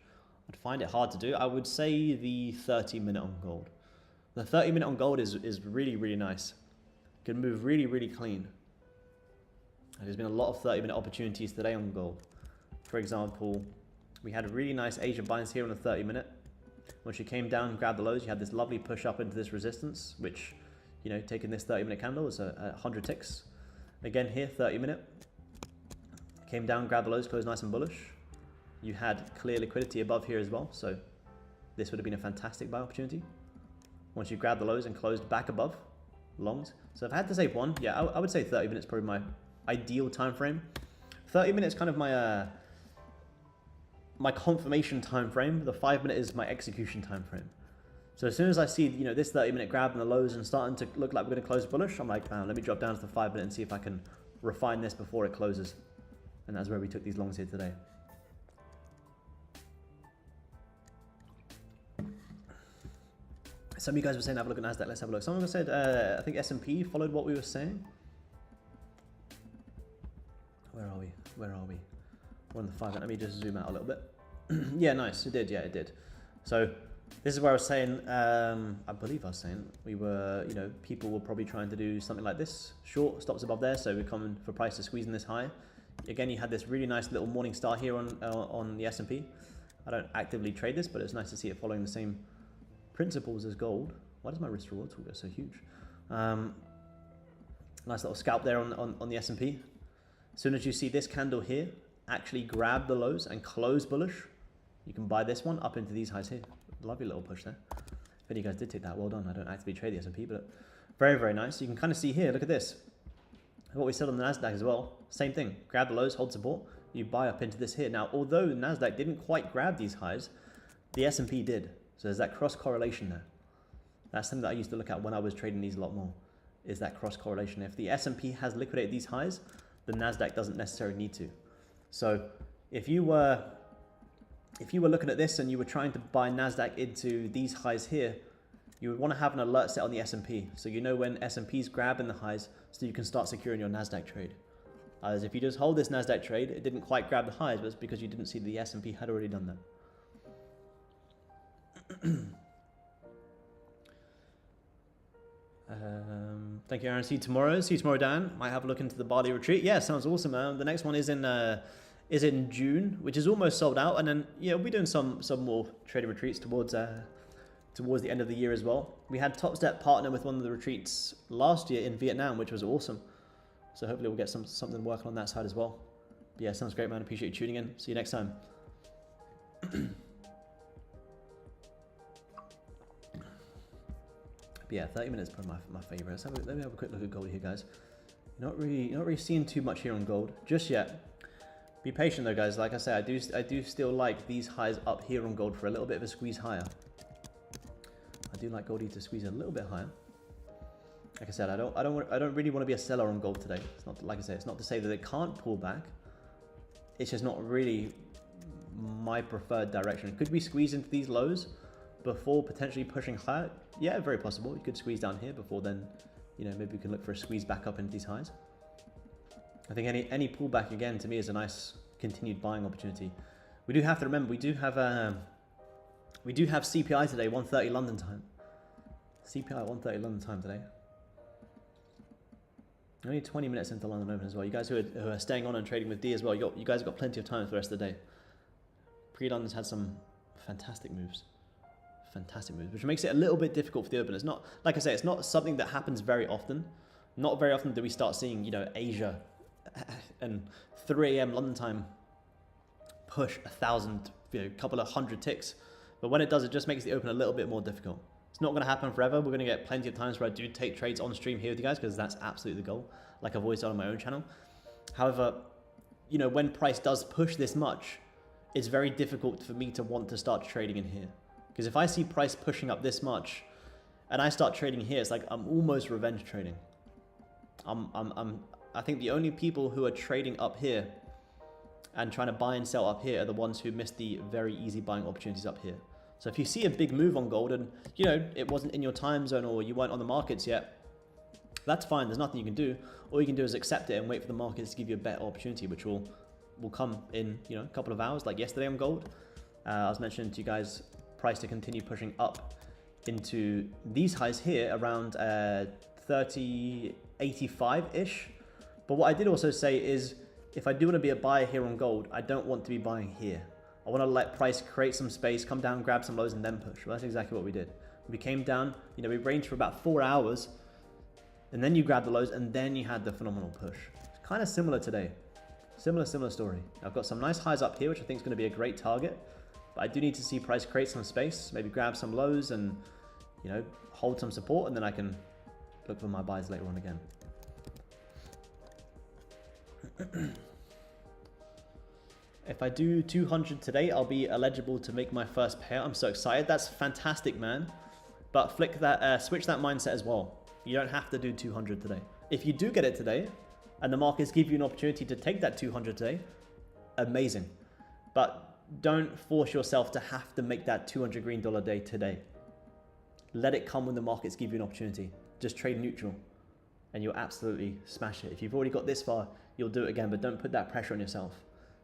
I'd find it hard to do. I would say the 30-minute on gold. The 30-minute on gold is really, really nice. Can move really, really clean. And there's been a lot of 30-minute opportunities today on gold. For example, we had really nice Asian binds here on the 30-minute. Once you came down and grabbed the lows, you had this lovely push up into this resistance, which, you know, taking this 30-minute candle is 100 ticks. Again here, 30-minute. Came down, grabbed the lows, closed nice and bullish. You had clear liquidity above here as well, so this would have been a fantastic buy opportunity. Once you grabbed the lows and closed back above, longs. So if I had to say one, yeah, I would say 30 minutes probably my ideal time frame. 30 minutes kind of my my confirmation time frame. The 5-minute is my execution time frame. So as soon as I see, you know, this 30-minute grab and the lows and starting to look like we're going to close bullish, I'm like, let me drop down to the 5-minute and see if I can refine this before it closes. And that's where we took these longs here today. Some of you guys were saying have a look at Nasdaq. Let's have a look. Someone said I think S&P followed what we were saying. Where are we? Where are we? We're on the 5. Let me just zoom out a little bit. Yeah, nice. It did. Yeah, it did. So this is where I was saying. I believe I was saying we were. You know, people were probably trying to do something like this. Short stops above there, so we're coming for price to squeezing this high. Again, you had this really nice little morning star here on the S&P. I don't actively trade this, but it's nice to see it following the same principles as gold. Why does my risk reward tool go so huge? Nice little scalp there on the S&P. As soon as you see this candle here actually grab the lows and close bullish, you can buy this one up into these highs here. Lovely little push there. If any of you guys did take that, well done. I don't actively trade the S&P, but very, very nice. You can kind of see here, look at this. What we said on the Nasdaq as well, same thing. Grab the lows, hold support, you buy up into this here. Now, although the Nasdaq didn't quite grab these highs, the S&P did. So there's that cross correlation there. That's something that I used to look at when I was trading these a lot more, is that cross correlation. If the S&P has liquidated these highs, the Nasdaq doesn't necessarily need to. So if you were looking at this and you were trying to buy Nasdaq into these highs here, you would want to have an alert set on the S&P, so you know when S&P's grabbing the highs, so you can start securing your Nasdaq trade. As if you just hold this Nasdaq trade, it didn't quite grab the highs, but it's because you didn't see the S&P had already done that. Thank you, Aaron. See you tomorrow. See you tomorrow, Dan. Might have a look into the Bali retreat. Yeah, sounds awesome, man. The next one is in June, which is almost sold out, and then yeah, we'll be doing some more trading retreats towards the end of the year as well. We had Topstep partner with one of the retreats last year in Vietnam, which was awesome. So hopefully we'll get something working on that side as well. But yeah, sounds great, man. Appreciate you tuning in. See you next time. But yeah, 30 minutes is probably my favorite. Let me have a quick look at gold here, guys. Not really seeing too much here on gold just yet. Be patient though, guys. Like I said, I do still like these highs up here on gold for a little bit of a squeeze higher. I do like gold to squeeze a little bit higher. Like I said, I don't really want to be a seller on gold today. It's not, like I said, it's not to say that it can't pull back. It's just not really my preferred direction. Could we squeeze into these lows before potentially pushing higher? Yeah, very possible. You could squeeze down here before then, you know, maybe we can look for a squeeze back up into these highs. I think any pullback again to me is a nice continued buying opportunity. We do have to remember we do have CPI today, 1:30 London time. CPI 1:30 London time today. Only 20 minutes into London Open as well. You guys who are staying on and trading with D as well, you guys have got plenty of time for the rest of the day. Pre-London's had some fantastic moves, which makes it a little bit difficult for the Open. It's not, like I say, it's not something that happens very often. Not very often do we start seeing, you know, Asia and 3 AM London time push 1,000, you know, a couple of hundred ticks. But when it does, it just makes the Open a little bit more difficult. It's not going to happen forever. We're going to get plenty of times where I do take trades on stream here with you guys, because that's absolutely the goal, like I've always done on my own channel. However, you know, when price does push this much, it's very difficult for me to want to start trading in here. Because if I see price pushing up this much and I start trading here, it's like I'm almost revenge trading. I think the only people who are trading up here and trying to buy and sell up here are the ones who missed the very easy buying opportunities up here. So if you see a big move on gold and, you know, it wasn't in your time zone or you weren't on the markets yet, that's fine. There's nothing you can do. All you can do is accept it and wait for the markets to give you a better opportunity, which will come in, you know, a couple of hours, like yesterday on gold. I was mentioning to you guys, price to continue pushing up into these highs here around 30.85-ish. But what I did also say is, if I do want to be a buyer here on gold, I don't want to be buying here. I want to let price create some space, come down, grab some lows, and then push. Well, that's exactly what we did. We came down, you know, we ranged for about 4 hours, and then you grabbed the lows, and then you had the phenomenal push. It's kind of similar today. Similar story. I've got some nice highs up here, which I think is going to be a great target. But I do need to see price create some space, maybe grab some lows and, you know, hold some support, and then I can look for my buys later on again. If I do 200 today, I'll be eligible to make my first payout. I'm so excited. That's fantastic, man. But flick that, switch that mindset as well. You don't have to do 200 today. If you do get it today, and the markets give you an opportunity to take that 200 today, amazing. But don't force yourself to have to make that $200 green day today. Let it come when the markets give you an opportunity. Just trade neutral, and you'll absolutely smash it. If you've already got this far, you'll do it again, but don't put that pressure on yourself.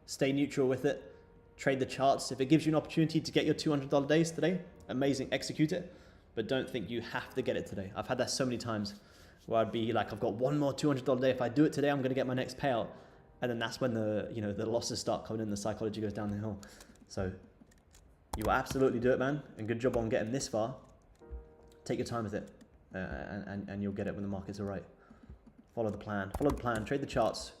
Stay neutral with it. Trade the charts. If it gives you an opportunity to get your $200 days today, amazing, execute it. But don't think you have to get it today. I've had that so many times where I'd be like, I've got one more $200 day. If I do it today, I'm going to get my next payout. And then that's when the, you know, the losses start coming in, the psychology goes down the hill. So you will absolutely do it, man. And good job on getting this far. Take your time with it, and you'll get it when the markets are right. Follow the plan. Follow the plan. Trade the charts.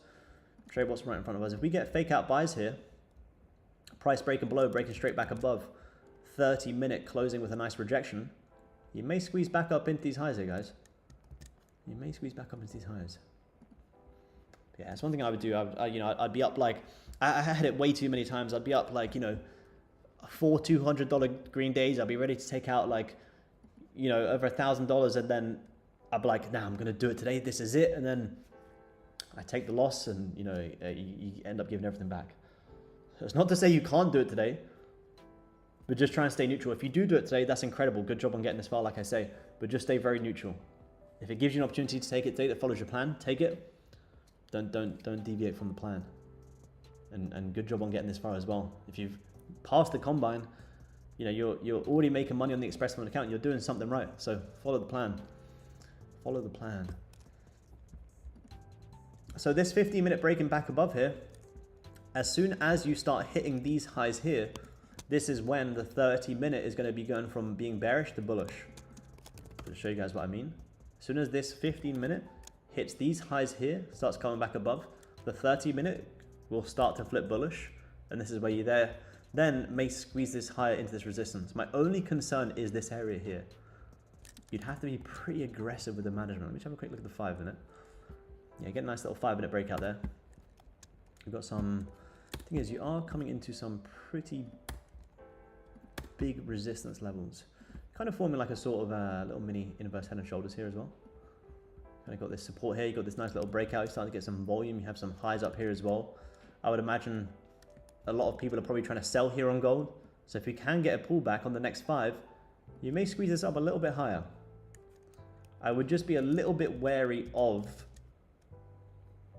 Trade what's right in front of us. If we get fake out buys here, price breaking below, breaking straight back above, 30-minute closing with a nice rejection, you may squeeze back up into these highs here, guys. You may squeeze back up into these highs. Yeah, it's one thing I would do. I'd be up like, I had it way too many times. I'd be up like, you know, 4 $200 green days. I'd be ready to take out like, you know, over $1,000, and then I'd be like, nah, I'm gonna do it today. This is it, and then I take the loss, and you know, you end up giving everything back. So it's not to say you can't do it today, but just try and stay neutral. If you do it today, that's incredible. Good job on getting this far, like I say, but just stay very neutral. If it gives you an opportunity to take it today that follows your plan, take it. Don't deviate from the plan. And good job on getting this far as well. If you've passed the combine, you know, you're already making money on the Express Fund account. You're doing something right. So follow the plan. Follow the plan. So this 15-minute breaking back above here, as soon as you start hitting these highs here, this is when the 30-minute is going to be going from being bearish to bullish. To show you guys what I mean. As soon as this 15-minute hits these highs here, starts coming back above, the 30-minute will start to flip bullish, and this is where you then may squeeze this higher into this resistance. My only concern is this area here. You'd have to be pretty aggressive with the management. Let me just have a quick look at the 5-minute. Yeah, get a nice little 5-minute breakout there. We've got some, the thing is, you are coming into some pretty big resistance levels. Kind of forming like a sort of little mini inverse head and shoulders here as well. Kind of got this support here, you got this nice little breakout, you're starting to get some volume, you have some highs up here as well. I would imagine a lot of people are probably trying to sell here on gold. So if we can get a pullback on the next 5, you may squeeze this up a little bit higher. I would just be a little bit wary of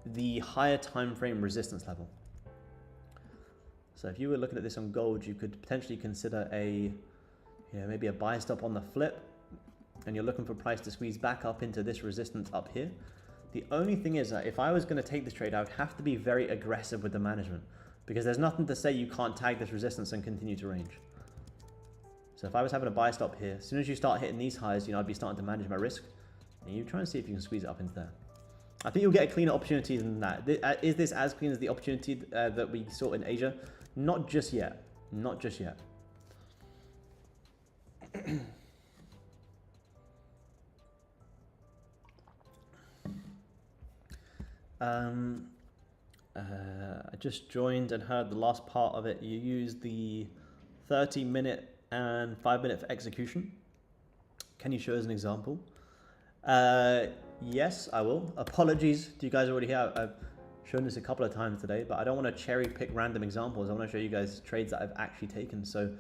the higher time frame resistance level. So if you were looking at this on gold, you could potentially consider maybe a buy stop on the flip, and you're looking for price to squeeze back up into this resistance up here. The only thing is that if I was going to take this trade, I would have to be very aggressive with the management, because there's nothing to say you can't tag this resistance and continue to range. So if I was having a buy stop here, as soon as you start hitting these highs, you know, I'd be starting to manage my risk, and you try and see if you can squeeze it up into there. I think you'll get a cleaner opportunity than that. Is this as clean as the opportunity that we saw in Asia? Not just yet. Not just yet. I just joined and heard the last part of it. You used the 30-minute and 5-minute for execution. Can you show us an example? Yes, I will. Apologies to you guys already here. I've shown this a couple of times today, but I don't want to cherry pick random examples. I want to show you guys trades that I've actually taken. So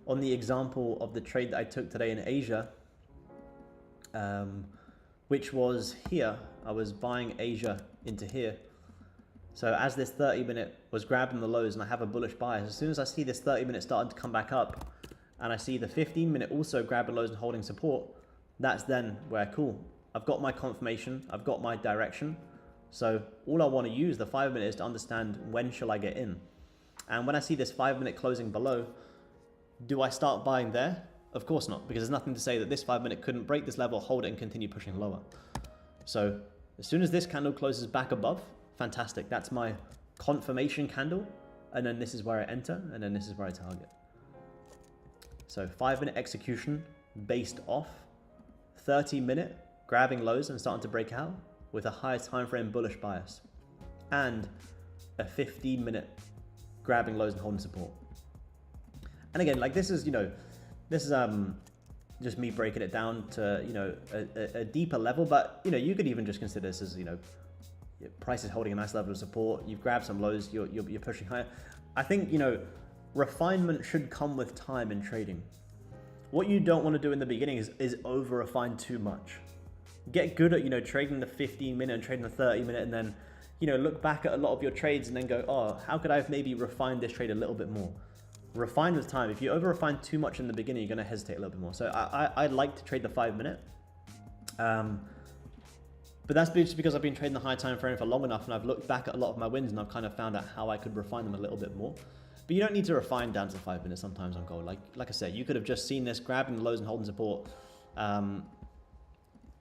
on the example of the trade that I took today in Asia, which was here, I was buying Asia into here. So as this 30-minute was grabbing the lows and I have a bullish bias, as soon as I see this 30-minute starting to come back up and I see the 15-minute also grabbing lows and holding support, that's then where, cool, I've got my confirmation, I've got my direction. So all I want to use the 5-minute is to understand when shall I get in. And when I see this 5-minute closing below, do I start buying there? Of course not, because there's nothing to say that this 5-minute couldn't break this level, hold it and continue pushing lower. So as soon as this candle closes back above, fantastic. That's my confirmation candle. And then this is where I enter, and then this is where I target. So 5-minute execution based off 30-minute grabbing lows and starting to break out with a higher time frame bullish bias, and a 15-minute grabbing lows and holding support. And again, like this is, this is just me breaking it down to, a deeper level, but, you could even just consider this as, price is holding a nice level of support. You've grabbed some lows, you're pushing higher. I think, refinement should come with time in trading. What you don't want to do in the beginning is over refine too much. Get good at, trading the 15-minute and trading the 30-minute, and then, look back at a lot of your trades and then go, oh, how could I have maybe refined this trade a little bit more? Refine with time. If you over refine too much in the beginning, you're going to hesitate a little bit more. So I like to trade the 5-minute. But that's just because I've been trading the high time frame for long enough, and I've looked back at a lot of my wins and I've kind of found out how I could refine them a little bit more. But you don't need to refine down to the 5 minutes sometimes on gold. Like I said, you could have just seen this grabbing the lows and holding support. And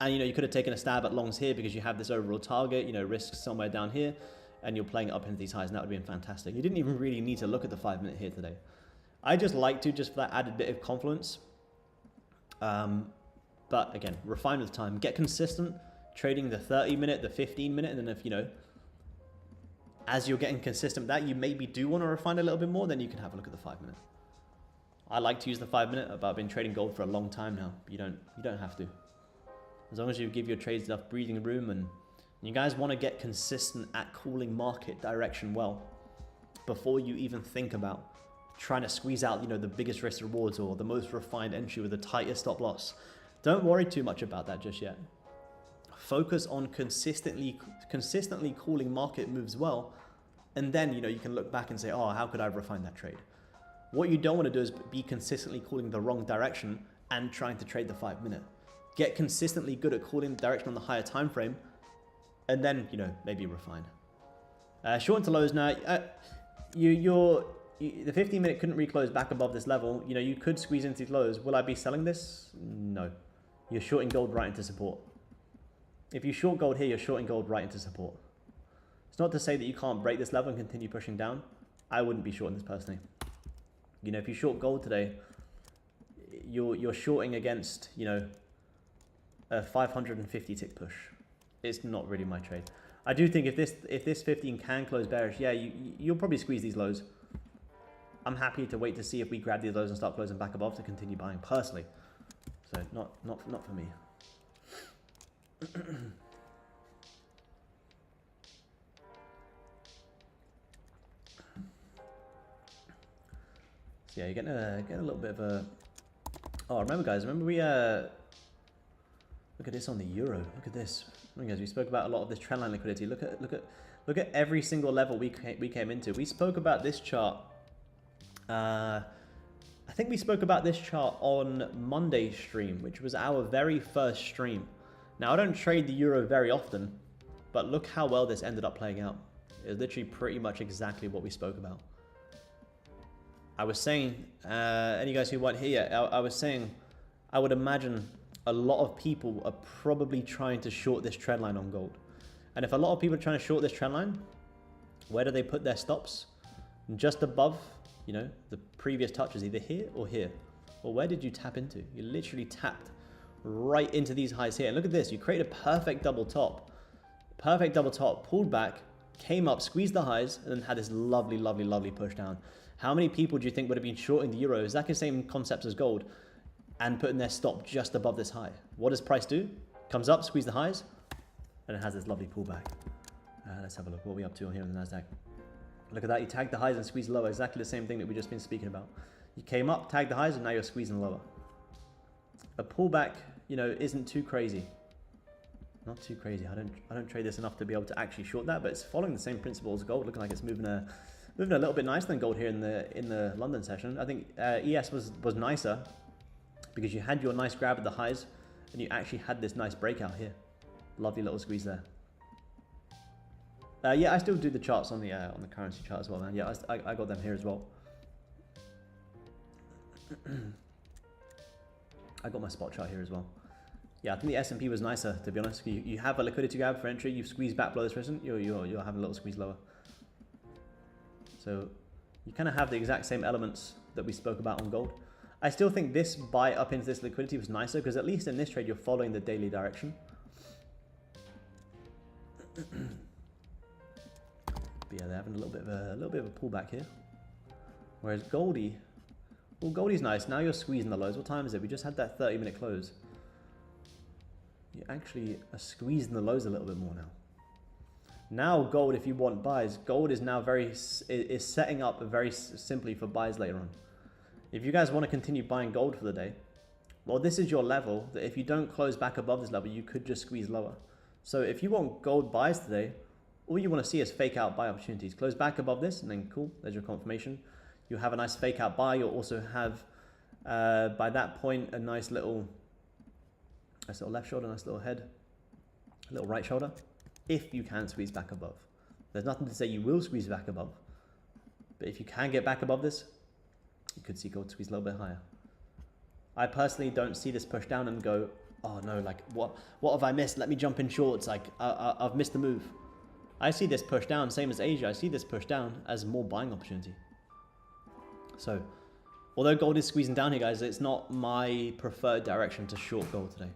you could have taken a stab at longs here because you have this overall target, risks somewhere down here, and you're playing it up into these highs, and that would have been fantastic. You didn't even really need to look at the 5-minute here today. I just like to, just for that added bit of confluence. But again, refine with time. Get consistent trading the 30-minute, the 15-minute, and then if, as you're getting consistent with that, you maybe do want to refine a little bit more, then you can have a look at the 5-minute. I like to use the 5-minute, but I've been trading gold for a long time now. You don't have to. As long as you give your trades enough breathing room, and you guys want to get consistent at calling market direction well before you even think about trying to squeeze out, the biggest risk rewards or the most refined entry with the tightest stop loss. Don't worry too much about that just yet. Focus on consistently calling market moves well, and then you can look back and say, oh, how could I have refined that trade? What you don't want to do is be consistently calling the wrong direction and trying to trade the 5-minute. Get consistently good at calling the direction on the higher time frame, and then maybe refine. Short into lows now. The 15-minute couldn't reclose back above this level. You could squeeze into these lows. Will I be selling this? No. You're shorting gold right into support. If you short gold here, you're shorting gold right into support. It's not to say that you can't break this level and continue pushing down. I wouldn't be shorting this personally. If you short gold today, you're shorting against, a 550 tick push. It's not really my trade. I do think if this 15 can close bearish, yeah, you'll probably squeeze these lows. I'm happy to wait to see if we grab these lows and start closing back above to continue buying personally. So not for me. So yeah, you're getting a little bit of a. Oh, remember we look at this on the euro. Look at this. Guys, we spoke about a lot of this trendline liquidity. Look at every single level we came into. We spoke about this chart. I think we spoke about this chart on Monday's stream, which was our very first stream. Now, I don't trade the euro very often, but look how well this ended up playing out. It was literally pretty much exactly what we spoke about. I was saying, any guys who weren't here yet, I was saying, I would imagine a lot of people are probably trying to short this trend line on gold. And if a lot of people are trying to short this trend line, where do they put their stops? Just above, the previous touches, either here or here. Well, where did you tap into? You literally tapped right into these highs here. And look at this, you created a perfect double top. Perfect double top, pulled back, came up, squeezed the highs, and then had this lovely, lovely, lovely push down. How many people do you think would have been shorting the euro? Exactly the same concept as gold, and putting their stop just above this high. What does price do? Comes up, squeeze the highs, and it has this lovely pullback. Let's have a look. What are we up to here on the NASDAQ? Look at that. You tagged the highs and squeezed lower. Exactly the same thing that we've just been speaking about. You came up, tagged the highs, and now you're squeezing lower. A pullback, isn't too crazy. Not too crazy. I don't trade this enough to be able to actually short that, but it's following the same principle as gold, looking like it's moving a little bit nicer than gold here in the London session. I think ES was nicer because you had your nice grab at the highs and you actually had this nice breakout here. Lovely little squeeze there. Yeah, I still do the charts on the currency chart as well, man. Yeah, I got them here as well. I got my spot chart here as well. Yeah, I think the S&P was nicer, to be honest. You have a liquidity grab for entry, you've squeezed back below this resistance, you're having a little squeeze lower. So you kind of have the exact same elements that we spoke about on gold. I still think this buy up into this liquidity was nicer because at least in this trade you're following the daily direction. But yeah, they're having a little bit of a pullback here. Whereas Goldie, well, Goldie's nice. Now you're squeezing the lows. What time is it? We just had that 30-minute close. You actually are squeezing the lows a little bit more now. Now gold, if you want buys, gold is now is setting up very simply for buys later on. If you guys want to continue buying gold for the day, well, this is your level that if you don't close back above this level, you could just squeeze lower. So if you want gold buys today, all you want to see is fake out buy opportunities. Close back above this and then cool, there's your confirmation. You have a nice fake out buy. You'll also have, by that point, a nice little left shoulder, nice little head, a little right shoulder. If you can squeeze back above. There's nothing to say you will squeeze back above. But if you can get back above this, you could see gold squeeze a little bit higher. I personally don't see this push down and go, oh no, like what have I missed? Let me jump in shorts, like I've missed the move. I see this push down, same as Asia, I see this push down as more buying opportunity. So, although gold is squeezing down here, guys, it's not my preferred direction to short gold today.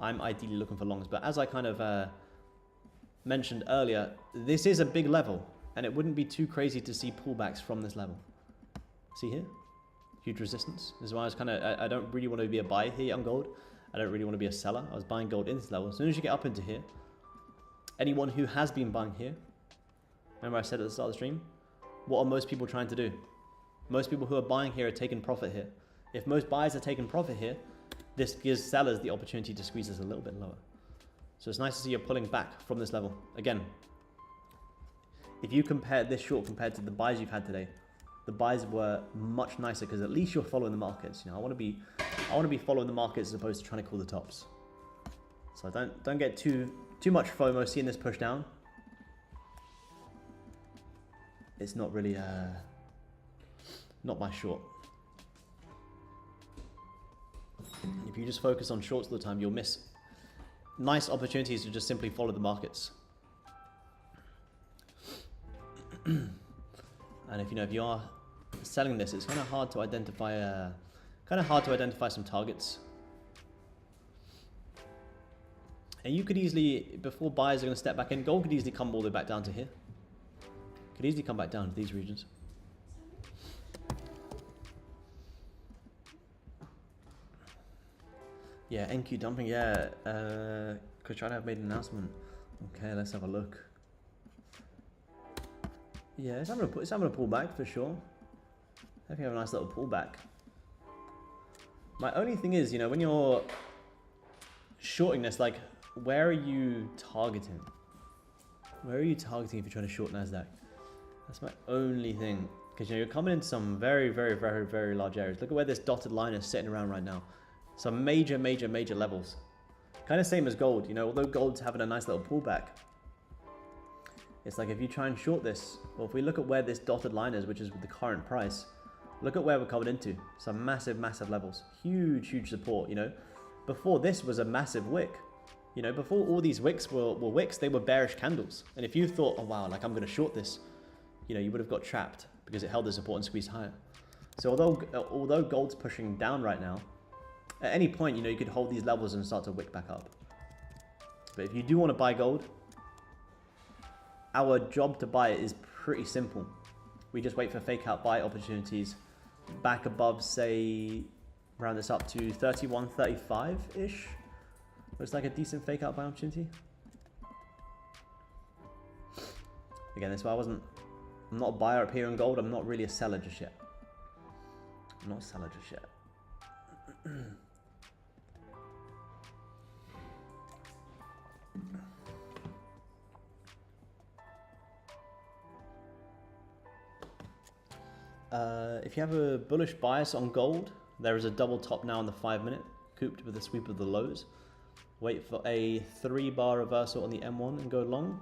I'm ideally looking for longs, but as I kind of mentioned earlier, this is a big level and it wouldn't be too crazy to see pullbacks from this level. See here? Huge resistance. This is why I was kind of, I don't really want to be a buy here on gold. I don't really want to be a seller. I was buying gold into this level. As soon as you get up into here, anyone who has been buying here, remember I said at the start of the stream, what are most people trying to do? Most people who are buying here are taking profit here. If most buyers are taking profit here, this gives sellers the opportunity to squeeze us a little bit lower. So it's nice to see you're pulling back from this level. Again, if you compare this short compared to the buys you've had today, the buys were much nicer because at least you're following the markets. You know, I want to be following the markets as opposed to trying to call the tops. So don't get too much FOMO seeing this push down. It's not really not my short. If you just focus on shorts all the time, you'll miss nice opportunities to just simply follow the markets. And if you are selling this, it's kind of hard to identify some targets. And you could easily, before buyers are going to step back in, gold could easily come all the way back down to here. Could easily come back down to these regions. Yeah, NQ dumping, yeah. Could try to have made an announcement. Okay, let's have a look. Yeah, it's having a pullback for sure. I think have a nice little pullback. My only thing is, when you're shorting this, like, where are you targeting? Where are you targeting if you're trying to short NASDAQ? That's my only thing. Because you're coming into some very, very, very, very large areas. Look at where this dotted line is sitting around right now. Some major, major, major levels. Kind of same as gold, although gold's having a nice little pullback. It's like if you try and short this, or if we look at where this dotted line is, which is with the current price, look at where we're coming into. Some massive, massive levels. Huge, huge support, Before this was a massive wick. Before all these wicks were wicks, they were bearish candles. And if you thought, oh wow, like I'm going to short this, you would have got trapped because it held the support and squeezed higher. So although gold's pushing down right now, at any point, you could hold these levels and start to wick back up. But if you do want to buy gold, our job to buy it is pretty simple. We just wait for fake out buy opportunities back above, say, round this up to 31.35-ish. Looks like a decent fake out buy opportunity. Again, that's why I'm not a buyer up here in gold. I'm not really a seller just yet. I'm not a seller just yet. if you have a bullish bias on gold, there is a double top now on the 5-minute, cooped with a sweep of the lows. Wait for a 3-bar reversal on the M1 and go long.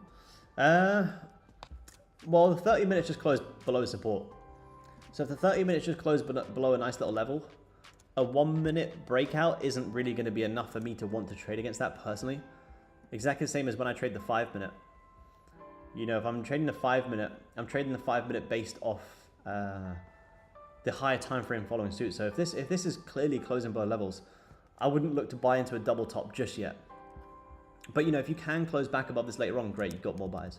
Well, the 30 minutes just closed below support. So if the 30 minutes just closed below a nice little level, a 1-minute breakout isn't really going to be enough for me to want to trade against that personally. Exactly the same as when I trade the 5-minute. You know, if I'm trading the 5-minute, I'm trading the 5-minute based off the higher time frame following suit. So if this is clearly closing below levels, I wouldn't look to buy into a double top just yet. But you know, if you can close back above this later on, great, you've got more buys.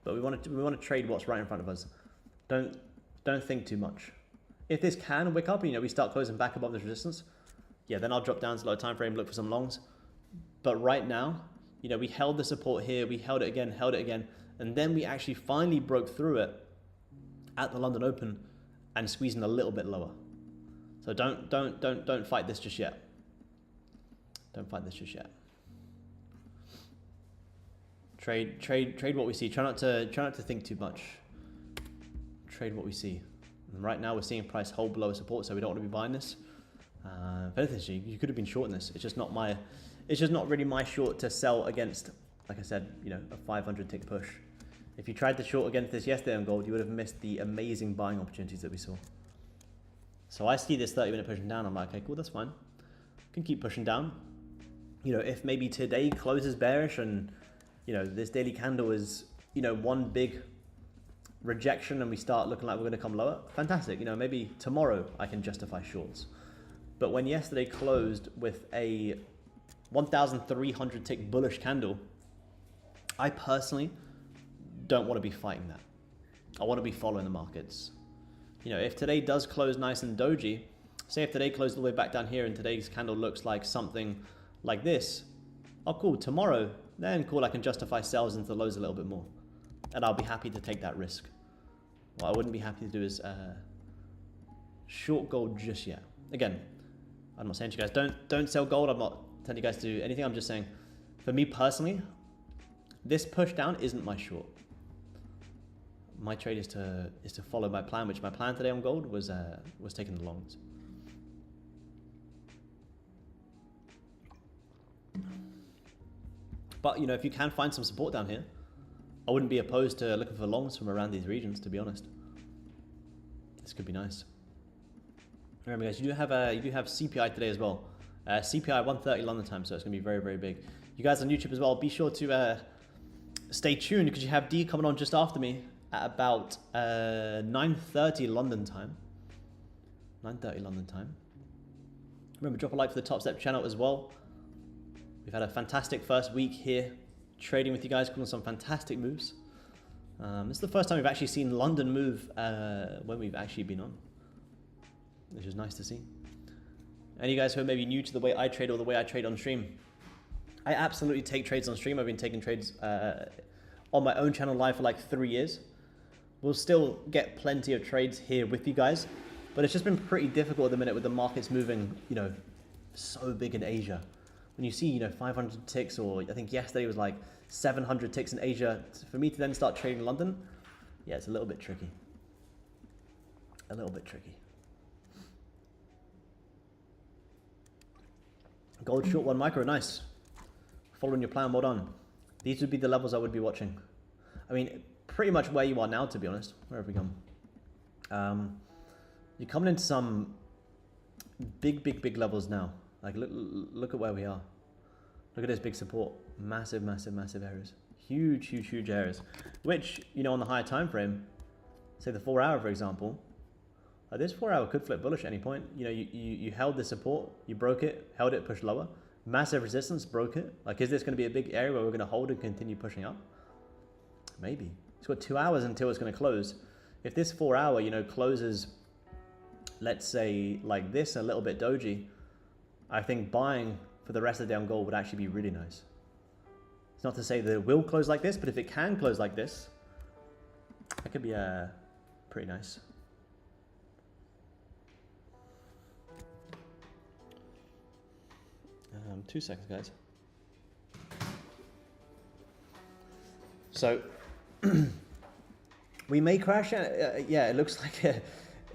But we want to trade what's right in front of us. Don't think too much. If this can wick up, you know, we start closing back above this resistance, yeah, then I'll drop down to low time frame, look for some longs. But right now, you know, we held the support here, we held it again, and then we actually finally broke through it at the London Open and squeezing a little bit lower. So don't fight this just yet. Don't fight this just yet. Trade what we see. Try not to think too much. Trade what we see. And right now we're seeing price hold below support, so we don't want to be buying this. If anything, you could have been shorting this. It's just not really my short to sell against, like I said, you know, a 500 tick push. If you tried to short against this yesterday on gold, you would have missed the amazing buying opportunities that we saw. So I see this 30-minute pushing down. I'm like, okay, cool, that's fine. Can keep pushing down. You know, if maybe today closes bearish and, you know, this daily candle is, you know, one big rejection and we start looking like we're going to come lower, fantastic. You know, maybe tomorrow I can justify shorts. But when yesterday closed with a 1,300 tick bullish candle, I personally don't want to be fighting that. I want to be following the markets. You know, if today does close nice and doji, say if today closed all the way back down here and today's candle looks like something like this, oh cool, tomorrow, then cool, I can justify sells into the lows a little bit more. And I'll be happy to take that risk. What I wouldn't be happy to do is short gold just yet. Again, I'm not saying to you guys, don't sell gold. I'm not telling you guys to do anything. I'm just saying, for me personally, this push down isn't my short. My trade is to follow my plan, which my plan today on gold was taking the longs. But you know, if you can find some support down here, I wouldn't be opposed to looking for longs from around these regions, to be honest. This could be nice. Remember guys, you do have CPI today as well. CPI 1:30 London time, so it's going to be very, very big. You guys on YouTube as well, be sure to stay tuned because you have D coming on just after me at about 9:30 London time. 9:30 London time. Remember, drop a like for the Topstep channel as well. We've had a fantastic first week here, trading with you guys, calling some fantastic moves. This is the first time we've actually seen London move when we've actually been on, which is nice to see. And you guys who are maybe new to the way I trade or the way I trade on stream, I absolutely take trades on stream. I've been taking trades on my own channel live for like 3 years. We'll still get plenty of trades here with you guys, but it's just been pretty difficult at the minute with the markets moving, you know, so big in Asia. When you see, you know, 500 ticks, or I think yesterday was like 700 ticks in Asia, for me to then start trading London, yeah, it's a little bit tricky. A little bit tricky. Gold short 1 micro, nice. Following your plan, well done. These would be the levels I would be watching. I mean, pretty much where you are now, to be honest. Where have we gone? You're coming into some big levels now. Like, look at where we are. Look at this big support. Massive areas. Huge areas. Which, you know, on the higher time frame, say the 4 hour, for example, this 4 hour could flip bullish at any point. You know, you held the support, you broke it, held it, pushed lower. Massive resistance, broke it. Like, is this going to be a big area where we're going to hold and continue pushing up? Maybe. It's got 2 hours until it's going to close. If this 4 hour, you know, closes, let's say like this, a little bit doji, I think buying for the rest of the day on gold would actually be really nice. It's not to say that it will close like this, but if it can close like this, that could be pretty nice. Two seconds, guys. So we may crash. Yeah, it looks like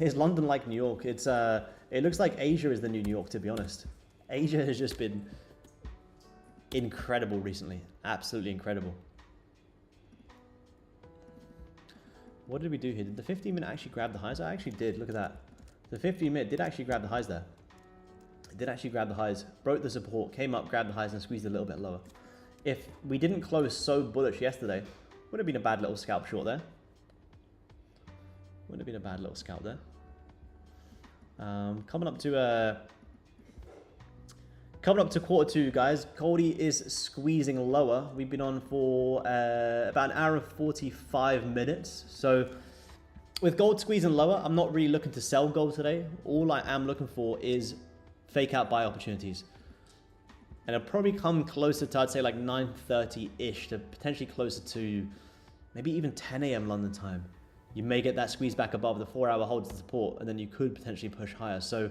Is London like New York? It's it looks like Asia is the new New York, to be honest. Asia has just been incredible recently. Absolutely incredible. What did we do here? Did the 15-minute actually grab the highs? I actually did. Look at that. The 15-minute did actually grab the highs there. It did actually grab the highs. Broke the support, came up, grabbed the highs, and squeezed a little bit lower. If we didn't close so bullish yesterday, would have been a bad little scalp short there. Would have been a bad little scalp there. Coming up to quarter two, guys. Goldie is squeezing lower. We've been on for about an hour and 45 minutes. So with gold squeezing lower, I'm not really looking to sell gold today. All I am looking for is fake out buy opportunities. And it'll probably come closer to, I'd say, like 9:30-ish to potentially closer to maybe even 10 a.m. London time. You may get that squeeze back above the 4-hour holds of support, and then you could potentially push higher. So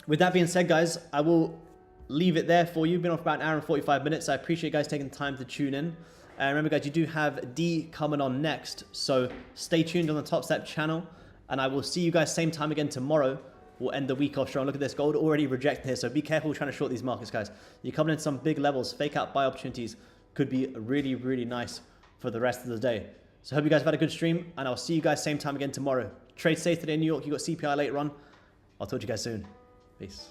with that being said, guys, I will leave it there for you. Been off about an hour and 45 minutes. I appreciate you guys taking the time to tune in. Remember, guys, you do have D coming on next. So stay tuned on the Topstep channel. And I will see you guys same time again tomorrow. We'll end the week off strong. Look at this. Gold already rejected here. So be careful trying to short these markets, guys. You're coming in some big levels. Fake out buy opportunities could be really, really nice for the rest of the day. So I hope you guys have had a good stream. And I'll see you guys same time again tomorrow. Trade safe today in New York. You got CPI later on. I'll talk to you guys soon. Peace.